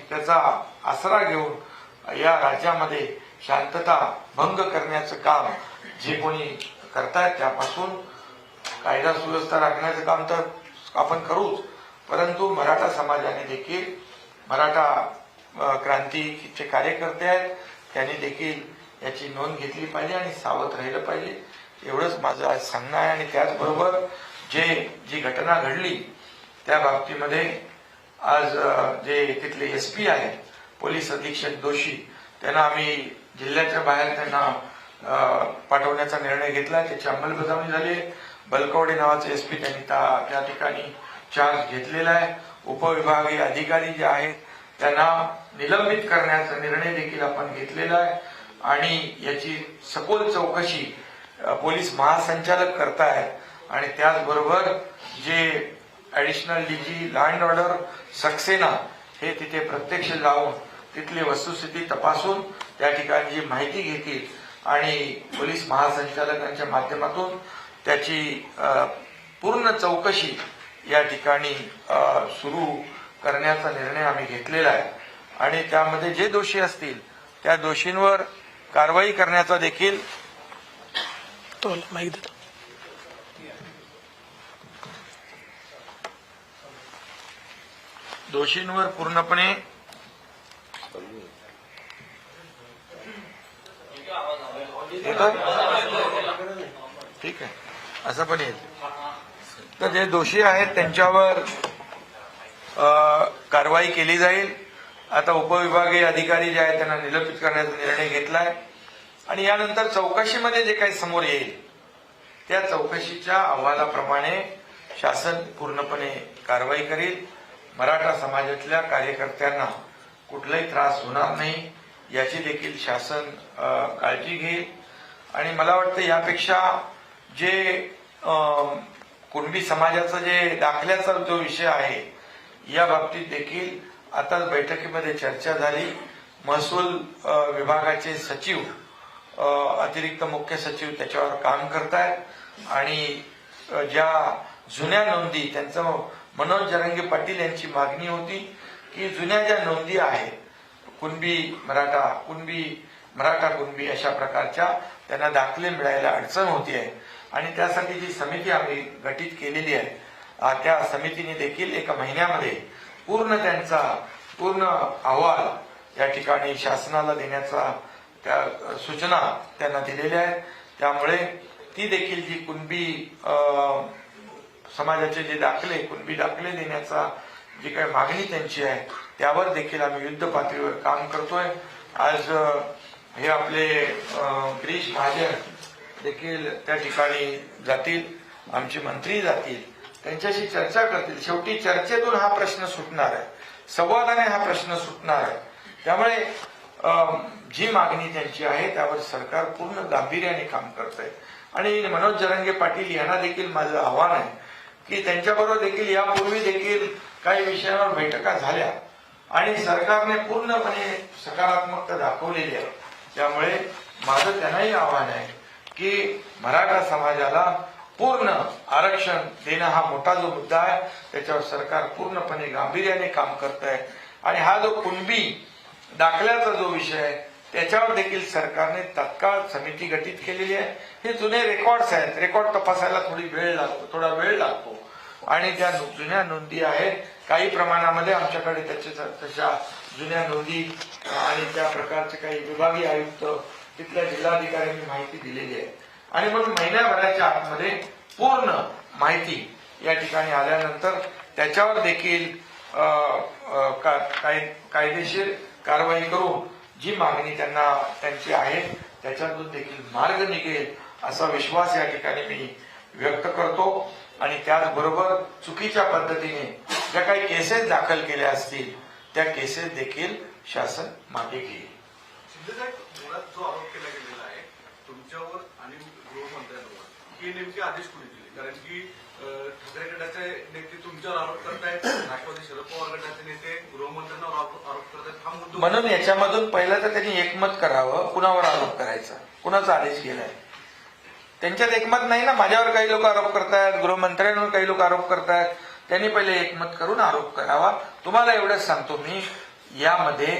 त्याचा आसरा घेऊन या राज्यामध्ये शांतता भंग करण्याचं काम जे कोणी करतायत त्यापासून कायदा सुव्यवस्था राखण्याचं काम तर आपण करूच, परंतु मराठा समाजाने देखील, मराठा क्रांतीचे कार्यकर्ते आहेत त्यांनी देखील याची नोंद घेतली पाहिजे आणि सावध राहिलं पाहिजे. एवढंच माझं आज सांगणं आहे. आणि त्याचबरोबर जी घटना घडली त्या बाबतीमध्ये आज जे तिथले SP आहेत, पोलीस अधीक्षक दोषी, त्यांना आम्ही जिल्ह्याच्या बाहेर त्यांना पाठवण्याचा निर्णय घेतला. त्याची अंमलबजावणी झाली. बलकवडे नावाचे SP त्यांनी त्या ठिकाणी चार्ज घेतलेला आहे. उपविभागीय अधिकारी जे आहेत त्यांना निलंबित करण्याचा निर्णय देखील आपण घेतलेला आहे. आणि याची सखोल चौकशी पोलीस महासंचालक करतायत. आणि त्याचबरोबर जे additional DG law and order Saxena हे तिथे प्रत्यक्ष जाऊन तिथली वस्तुस्थिती तपासून त्या ठिकाणी जी माहिती घेतील आणि पोलीस महासंचालकांच्या माध्यमातून त्याची पूर्ण चौकशी या ठिकाणी सुरू करण्याचा निर्णय आम्ही घेतलेला आहे आणि त्यामध्ये जे दोषी असतील त्या दोषींवर कारवाई करण्याचा देखील तो माहिती देतो. दोषींवर पूर्णपणे येतोय? ठीक आहे, असं पण येईल. तर जे दोषी आहेत त्यांच्यावर कारवाई केली जाईल. आता उपविभागीय अधिकारी जे आहेत त्यांना निलंबित करण्याचा निर्णय घेतलाय आणि यानंतर चौकशीमध्ये जे काही समोर येईल त्या चौकशीच्या अहवालाप्रमाणे शासन पूर्णपणे कारवाई करेल. मराठा समाजातल्या कार्यकर्त्यांना कुठलाही त्रास होणार नाही याची देखील शासन काळजी घेईल. आणि मला वाटतं यापेक्षा जे कुणबी समाजाचा जे दाखल्याचा जो विषय आहे या बाबतीत देखील आता बैठकीमध्ये चर्चा झाली. महसूल विभागाचे सचिव, अतिरिक्त मुख्य सचिव त्याच्यावर काम करतायत आणि ज्या जुन्या नोंदी, त्यांचं मनोज जरांगे पाटील यांची मागणी होती की जुन्या ज्या नोंदी आहेत कुणबी मराठा कुणबी अशा प्रकारच्या त्यांना दाखले मिळायला अडचण होतीये आणि त्यासाठी जी समिती आम्ही गठीत केलेली आहे त्या समितीने देखील एका महिन्यामध्ये त्यांचा पूर्ण अहवाल या ठिकाणी शासनाला देण्याचा त्या सूचना त्यांना दिलेल्या आहेत. त्यामुळे ती देखील जी कुणबी समाजाचे जे दाखले, कुणबी दाखले देण्याचा जी काही मागणी त्यांची आहे त्यावर देखील आम्ही युद्ध पातळीवर काम करतोय. आज हे आपले गिरीश महाजन देखील त्या ठिकाणी जातील, आमचे मंत्री जातील, त्यांच्याशी चर्चा करतील. शेवटी चर्चेतून हा प्रश्न सुटणार आहे, संवादाने हा प्रश्न सुटणार आहे. त्यामुळे जी मागणी त्यांची आहे त्यावर सरकार पूर्ण गांभीर्याने काम करत आहे. आणि मनोज जरांगे पाटील यांना देखील माझं आव्हान आहे की त्यांच्याबरोबर देखील यापूर्वी देखील काही विषयांवर बैठका झाल्या आणि सरकारने पूर्णपणे सकारात्मकता दाखवलेली आहे. त्यामुळे माझं त्यांनाही आव्हान आहे की मराठा समाजाला पूर्ण आरक्षण देणं हा मोठा जो मुद्दा आहे त्याच्यावर सरकार पूर्णपणे गांभीर्याने काम करत आहे. आणि हा जो कुणबी दाखल्याचा जो विषय आहे त्याच्यावर देखील सरकारने तत्काळ समिती गठीत केलेली आहे. हे जुने रेकॉर्ड्स आहेत, रेकॉर्ड तपासायला थोडा वेळ लागतो आणि त्या जुन्या नोंदी आहेत. काही प्रमाणामध्ये आमच्याकडे तशा जुन्या नोंदी आणि त्या प्रकारचे काही विभागीय आयुक्त, तिथल्या जिल्हाधिकाऱ्यांनी माहिती दिलेली आहे आणि म्हणून महिन्याभराच्या आतमध्ये पूर्ण माहिती या ठिकाणी आल्यानंतर त्याच्यावर देखील कायदेशीर कारवाई करून जी मागणी त्यांची आहे त्याच्यातून देखील मार्ग निघेल असा विश्वास या ठिकाणी मी व्यक्त करतो. आणि त्याचबरोबर चुकीच्या पद्धतीने ज्या काही केसेस दाखल केल्या असतील त्या केसेस देखील शासन मागे घेईल. मुळात जो आरोप केला गेलेला आहे तुमच्यावर आणि गृहमंत्र्यांवर हे नेमके आदेश कोणी दिले? कारण की ठाकरे गटाचे नेते तुमच्यावर आरोप करतायत, राष्ट्रवादी शरद पवार गटाचे नेते गृहमंत्र्यांवर आरोप करतायत. हा मुद्दा म्हणून याच्यामधून पहिलं तर त्यांनी एकमत करावं, कुणावर आरोप करायचा, कुणाचा आदेश गेलाय. त्यांच्यात एकमत नाही ना. माझ्यावर काही लोक आरोप करतायत, गृहमंत्र्यांवर काही लोक आरोप करतायत. त्यांनी पहिले एकमत करून आरोप करावा. तुम्हाला एवढंच सांगतो मी, यामध्ये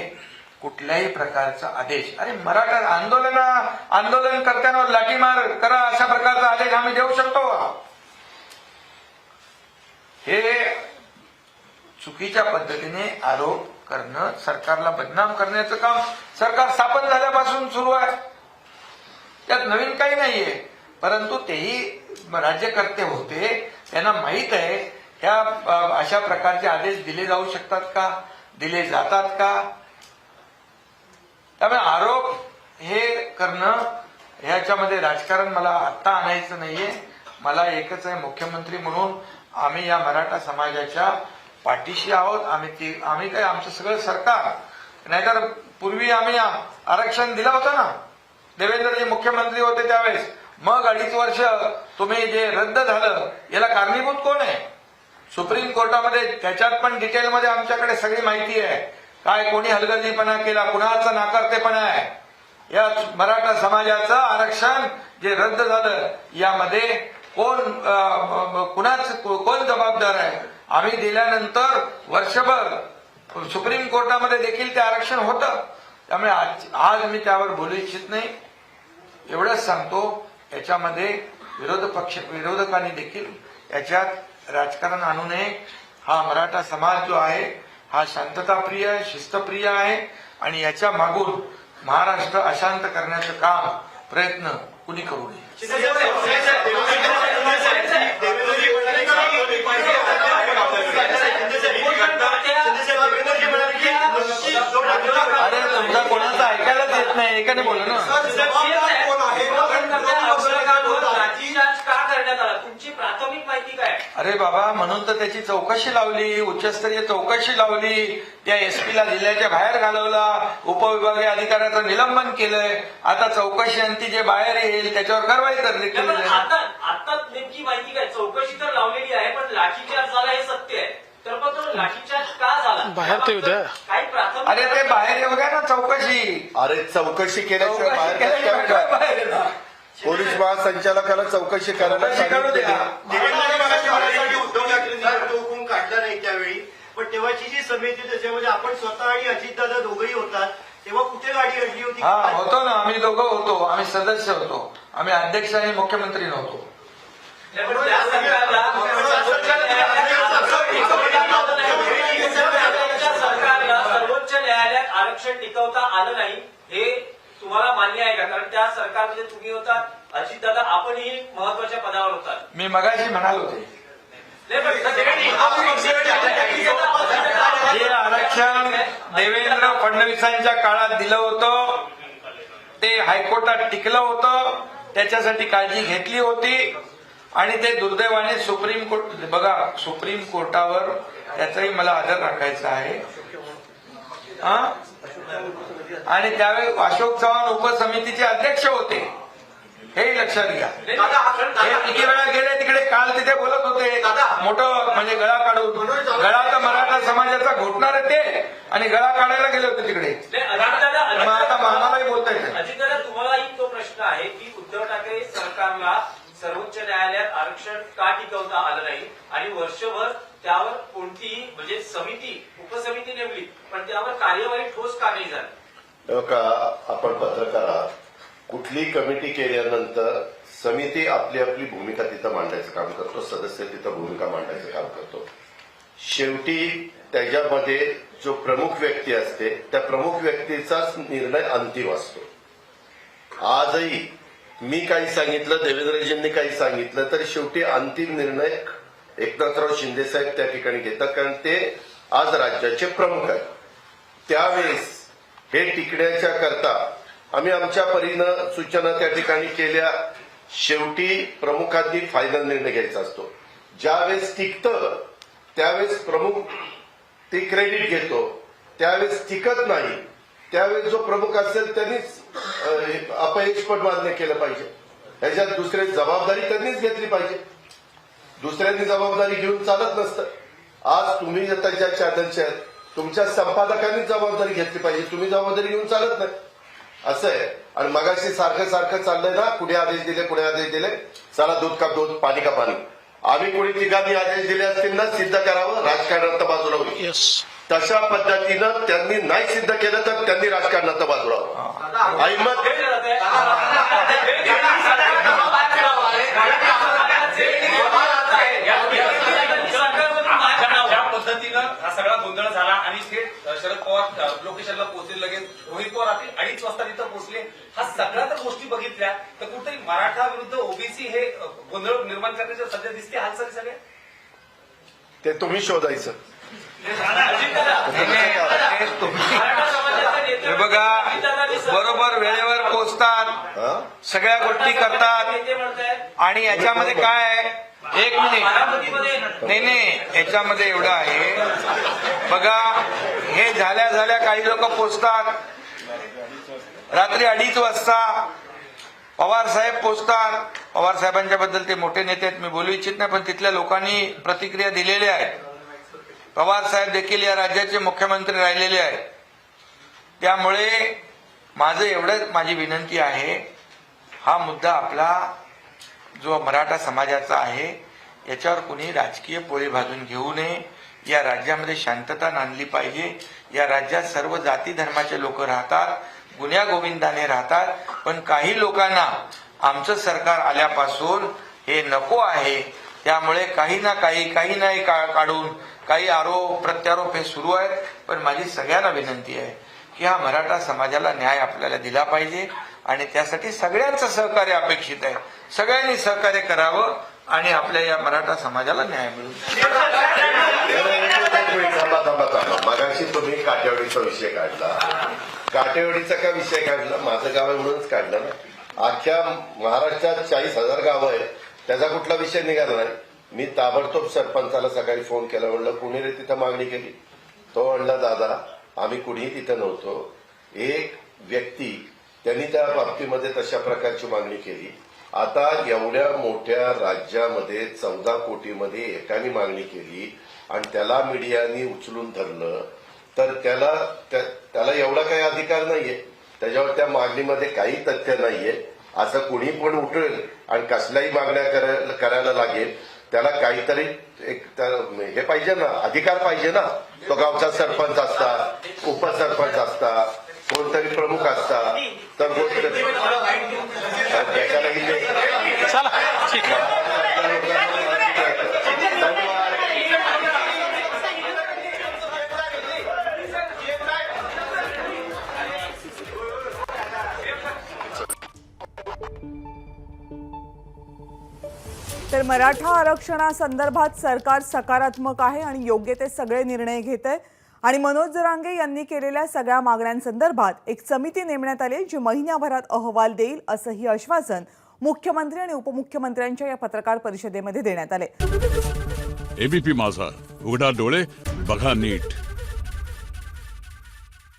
कुठल्याही प्रकारचा आदेश, अरे मराठा आंदोलन करत्यांवर लाठीमार करा अशा प्रकारचा आदेश आम्ही देऊ शकतो? हे चुकीच्या पद्धतीने आरोप करणं, सरकारला बदनाम करण्याचं काम सरकार स्थापन झाल्यापासून सुरू आहे. त्यात नवीन काही नाहीये. परंतु तेही राज्यकर्ते होते, त्यांना माहित आहे ह्या अशा प्रकारचे आदेश दिले जाऊ शकतात का, दिले जातात का. त्यामुळे आरोप हे करणं ह्याच्यामध्ये राजकारण मला आत्ता आणायचं नाहीये. मला एकच आहे, मुख्यमंत्री म्हणून आम्ही या मराठा समाजाच्या पाठीशी आहोत. आम्ही काय, आमचं सगळं सरकार, नाहीतर पूर्वी आम्ही आरक्षण दिलं होतं ना, देवेंद्रजी मुख्यमंत्री होते त्यावेळेस. मग 2.5 वर्ष तुम्ही जे रद्द झालं याला कारणीभूत कोण आहे? सुप्रीम कोर्टामध्ये त्याच्यात पण डिटेलमध्ये आमच्याकडे सगळी माहिती आहे. काय कोणी हलगर्जीपणा केला, कुणाचा नाकारतेपणा आहे. या मराठा समाजाचं आरक्षण जे रद्द झालं यामध्ये कोण जबाबदार आहे. आम्ही दिल्यानंतर वर्षभर सुप्रीम कोर्टामध्ये देखील ते आरक्षण होतं. त्यामुळे आज मी त्यावर बोलू इच्छित नाही. एवढंच सांगतो, याच्यामध्ये विरोधकांनी देखील याच्यात राजकारण आणू नये. हा मराठा समाज जो आहे हा शांतताप्रिय आहे, शिस्तप्रिय आहे आणि याच्या मागून महाराष्ट्र अशांत करण्याचं काम प्रयत्न कुणी करू नये. अरे तुमचा कोणाचा ऐकायलाच येत नाही, एकाने बोल ना. तुमची प्राथमिक माहिती काय? अरे बाबा, म्हणून तर त्याची चौकशी लावली, उच्चस्तरीय चौकशी लावली. त्या एसपीला जिल्ह्याच्या बाहेर घालवला, उपविभागीय अधिकाऱ्याचं निलंबन केलंय. आता चौकशी अंती जे बाहेर येईल त्याच्यावर कारवाई करण्यात केली आहे. आता नेमकी माहिती काय? चौकशी तर लावलेली आहे, पण लाठीचार्ज झाला हे सत्य आहे. तर पण तो लाठीचार्ज का झाला? बाहेर ते उद्या काही प्राथमिक अरे ते बाहेर येऊ द्या ना चौकशी. अरे चौकशी केल्याशिवाय बाहेर जायचं. पोलीस महासंचालकाला चौकशी करायला करू द्या. उद्धव ठाकरेंनी तो हुकूम काढला नाही त्यावेळी, पण तेव्हाची जी समिती त्याच्यामध्ये आपण स्वतः आणि अजितदादा दोघंही होतात, तेव्हा कुठे गाडी अडली होती? हा होतो ना, आम्ही दोघं होतो, आम्ही सदस्य होतो, आम्ही अध्यक्ष आणि मुख्यमंत्री नव्हतो. सरकारला सर्वोच्च न्यायालयात आरक्षण टिकवता आलं नाही हे तुम्हाला मान्य आहे का? कारण त्या सरकारमध्ये तुम्ही होता, अजितदादा आपणही महत्वाच्या पदावर होतात. मी मगाशी म्हणालो होते, जे आरक्षण देवेंद्र फडणवीसांच्या काळात दिलं होतं ते हायकोर्टात टिकलं होतं, त्याच्यासाठी काळजी घेतली होती. आणि ते दुर्दैवाने सुप्रीम कोर्ट, बघा सुप्रीम कोर्टावर त्याचाही मला आदर राखायचा आहे. आणि त्यावेळी अशोक चव्हाण उपसमितीचे अध्यक्ष होते, हे लक्षात घ्या. हे किती वेळा गेले तिकडे, काल तिथे बोलत होते मोठं म्हणजे गळा काढून. गळा तर मराठा समाजाचा घोटणार ते, आणि गळा काढायला गेले होते तिकडे. मग आता मानालाही बोलता येते. अजितदादा, तुम्हालाही तो प्रश्न आहे की उद्धव ठाकरे सरकारला सर्वोच्च न्यायालयात आरक्षण का टिकवता आलं नाही आणि वर्षभर त्यावर कोणतीही म्हणजे समिती उपसमिती नेमली पण त्यावर कार्यवाही ठोस का नाही झाली? का आपण पत्रकार आहात, कुठलीही कमिटी केल्यानंतर समिती आपली आपली भूमिका तिथं मांडायचं काम करतो, सदस्य तिथं भूमिका मांडायचं काम करतो. शेवटी त्याच्यामध्ये जो प्रमुख व्यक्ती असते त्या प्रमुख व्यक्तीचाच निर्णय अंतिम असतो. आजही मी काही सांगितलं, देवेंद्रजींनी काही सांगितलं, तर शेवटी अंतिम निर्णय एकनाथराव शिंदे साहेब त्या ठिकाणी घेतात, कारण ते आज राज्याचे प्रमुख आहेत. त्यावेळेस हे टिकण्याच्या करता आम्ही आमच्या परीनं सूचना त्या ठिकाणी केल्या. शेवटी प्रमुखांनी फायनल निर्णय घ्यायचा असतो. ज्यावेळेस टिकतं त्यावेळेस प्रमुख ते क्रेडिट घेतो, त्यावेळेस टिकत नाही त्यावेळेस जो प्रमुख असेल त्यांनीच अपयशपद मान्य केलं पाहिजे. ह्याच्यात दुसरी जबाबदारी त्यांनीच घेतली पाहिजे. दुसऱ्यांनी जबाबदारी घेऊन चालत नसतं. आज तुम्ही आता ज्या चॅनलच्या आहेत तुमच्या संपादकांनी जबाबदारी घेतली पाहिजे, तुम्ही जबाबदारी घेऊन चालत नाही असं आहे. आणि मगाशी सारखं सारखं चाललंय ना, कुठे आदेश दिले कुठे आदेश दिले, चला दूध का दूध पाणी का पाणी. आम्ही कोणी तिघांनी आदेश दिले असतील ना, सिद्ध करावं, राजकारणात बाजूला होईल. तशा पद्धतीनं त्यांनी नाही सिद्ध केलं तर त्यांनी राजकारणात बाजूला व्हावं. अहिमत ज्या पद्धतीनं हा सगळा गोंधळ झाला आणि थेट शरद पवार लोकेशनला पोहोचले, लगेच रोहित पवार रात्री 2:30 वाजता तिथं पोहोचले. हा सगळ्या तर गोष्टी बघितल्या तर कुठेतरी मराठा विरुद्ध ओबीसी हे गोंधळ निर्माण करण्याच्या सध्या दिसते हालचाली सगळ्या. ते तुम्ही शोधायचं. हे बघा, बरोबर वेळेवर पोहोचतात, सगळ्या गोष्टी करतात. आणि याच्यामध्ये काय आहे, एक मिनिट, नाही याच्यामध्ये एवढं आहे बघा, हे झाल्या काही लोक पोचतात रात्री 2:30 वाजता, पवार साहेब पोचतात. पवार साहेबांच्या बद्दल ते मोठे नेते आहेत, मी बोलू इच्छित नाही, पण तिथल्या लोकांनी प्रतिक्रिया दिलेल्या आहेत. पवार साहेब देखील या राज्याचे मुख्यमंत्री राहिलेले आहेत. त्यामुळे माझं एवढंच, माझी विनंती आहे, हा मुद्दा आपला जो मराठा समाजाचा आहे याच्यावर कुणी राजकीय पोळी भाजून घेऊ नये. या राज्यामध्ये शांतता नांदली पाहिजे. या राज्यात सर्व जाती धर्माचे लोक राहतात, गुन्ह्या गोविंदाने राहतात. पण काही लोकांना आमचं सरकार आल्यापासून हे नको आहे. त्यामुळे काही नाही काढून काही आरोप प्रत्यारोप हे सुरू आहेत. पण माझी सगळ्यांना विनंती आहे की हा मराठा समाजाला न्याय आपल्याला दिला पाहिजे आणि त्यासाठी सगळ्यांचं सहकार्य अपेक्षित आहे. सगळ्यांनी सहकार्य करावं आणि आपल्या या मराठा समाजाला न्याय मिळून थांबा. मगाशी तुम्ही काटेवाडीचा विषय काढला. काटेवाडीचा का विषय काढला? माझं गाव आहे म्हणूनच काढला ना. अख्ख्या महाराष्ट्रात 40,000 गावं आहेत, त्याचा कुठला विषय निघाला नाही. मी ताबडतोब सरपंचाला सकाळी फोन केला, म्हणलं कुणी रे तिथं मागणी केली? तो म्हणला दादा आम्ही कुणीही तिथं नव्हतो. एक व्यक्ती त्यांनी त्या बाबतीमध्ये तशा प्रकारची मागणी केली. आता एवढ्या मोठ्या राज्यामध्ये 14 कोटीमध्ये एकाने मागणी केली आणि त्याला मीडियाने उचलून धरलं तर त्याला एवढा काही अधिकार नाहीये. त्याच्यावर त्या मागणीमध्ये काही तथ्य नाहीये. असं कुणी पण उठेल आणि कसल्याही मागण्या करायला लागेल, त्याला काहीतरी एक हे पाहिजे ना, अधिकार पाहिजे ना. तो गावचा सरपंच असता, उपसरपंच असता, कोणतरी प्रमुख असता तर गोष्ट त्याच्याला चला ठीक आहे. तर मराठा आरक्षणासंदर्भात सरकार सकारात्मक आहे आणि योग्य ते सगळे निर्णय घेत आहे. आणि मनोज जरांगे यांनी केलेल्या सगळ्या मागण्यांसंदर्भात एक समिती नेमण्यात आली जी महिन्याभरात अहवाल देईल असंही आश्वासन मुख्यमंत्री आणि उपमुख्यमंत्र्यांच्या या पत्रकार परिषदेमध्ये देण्यात आले. एबीपी माझा, उघडा डोळे बघा नीट.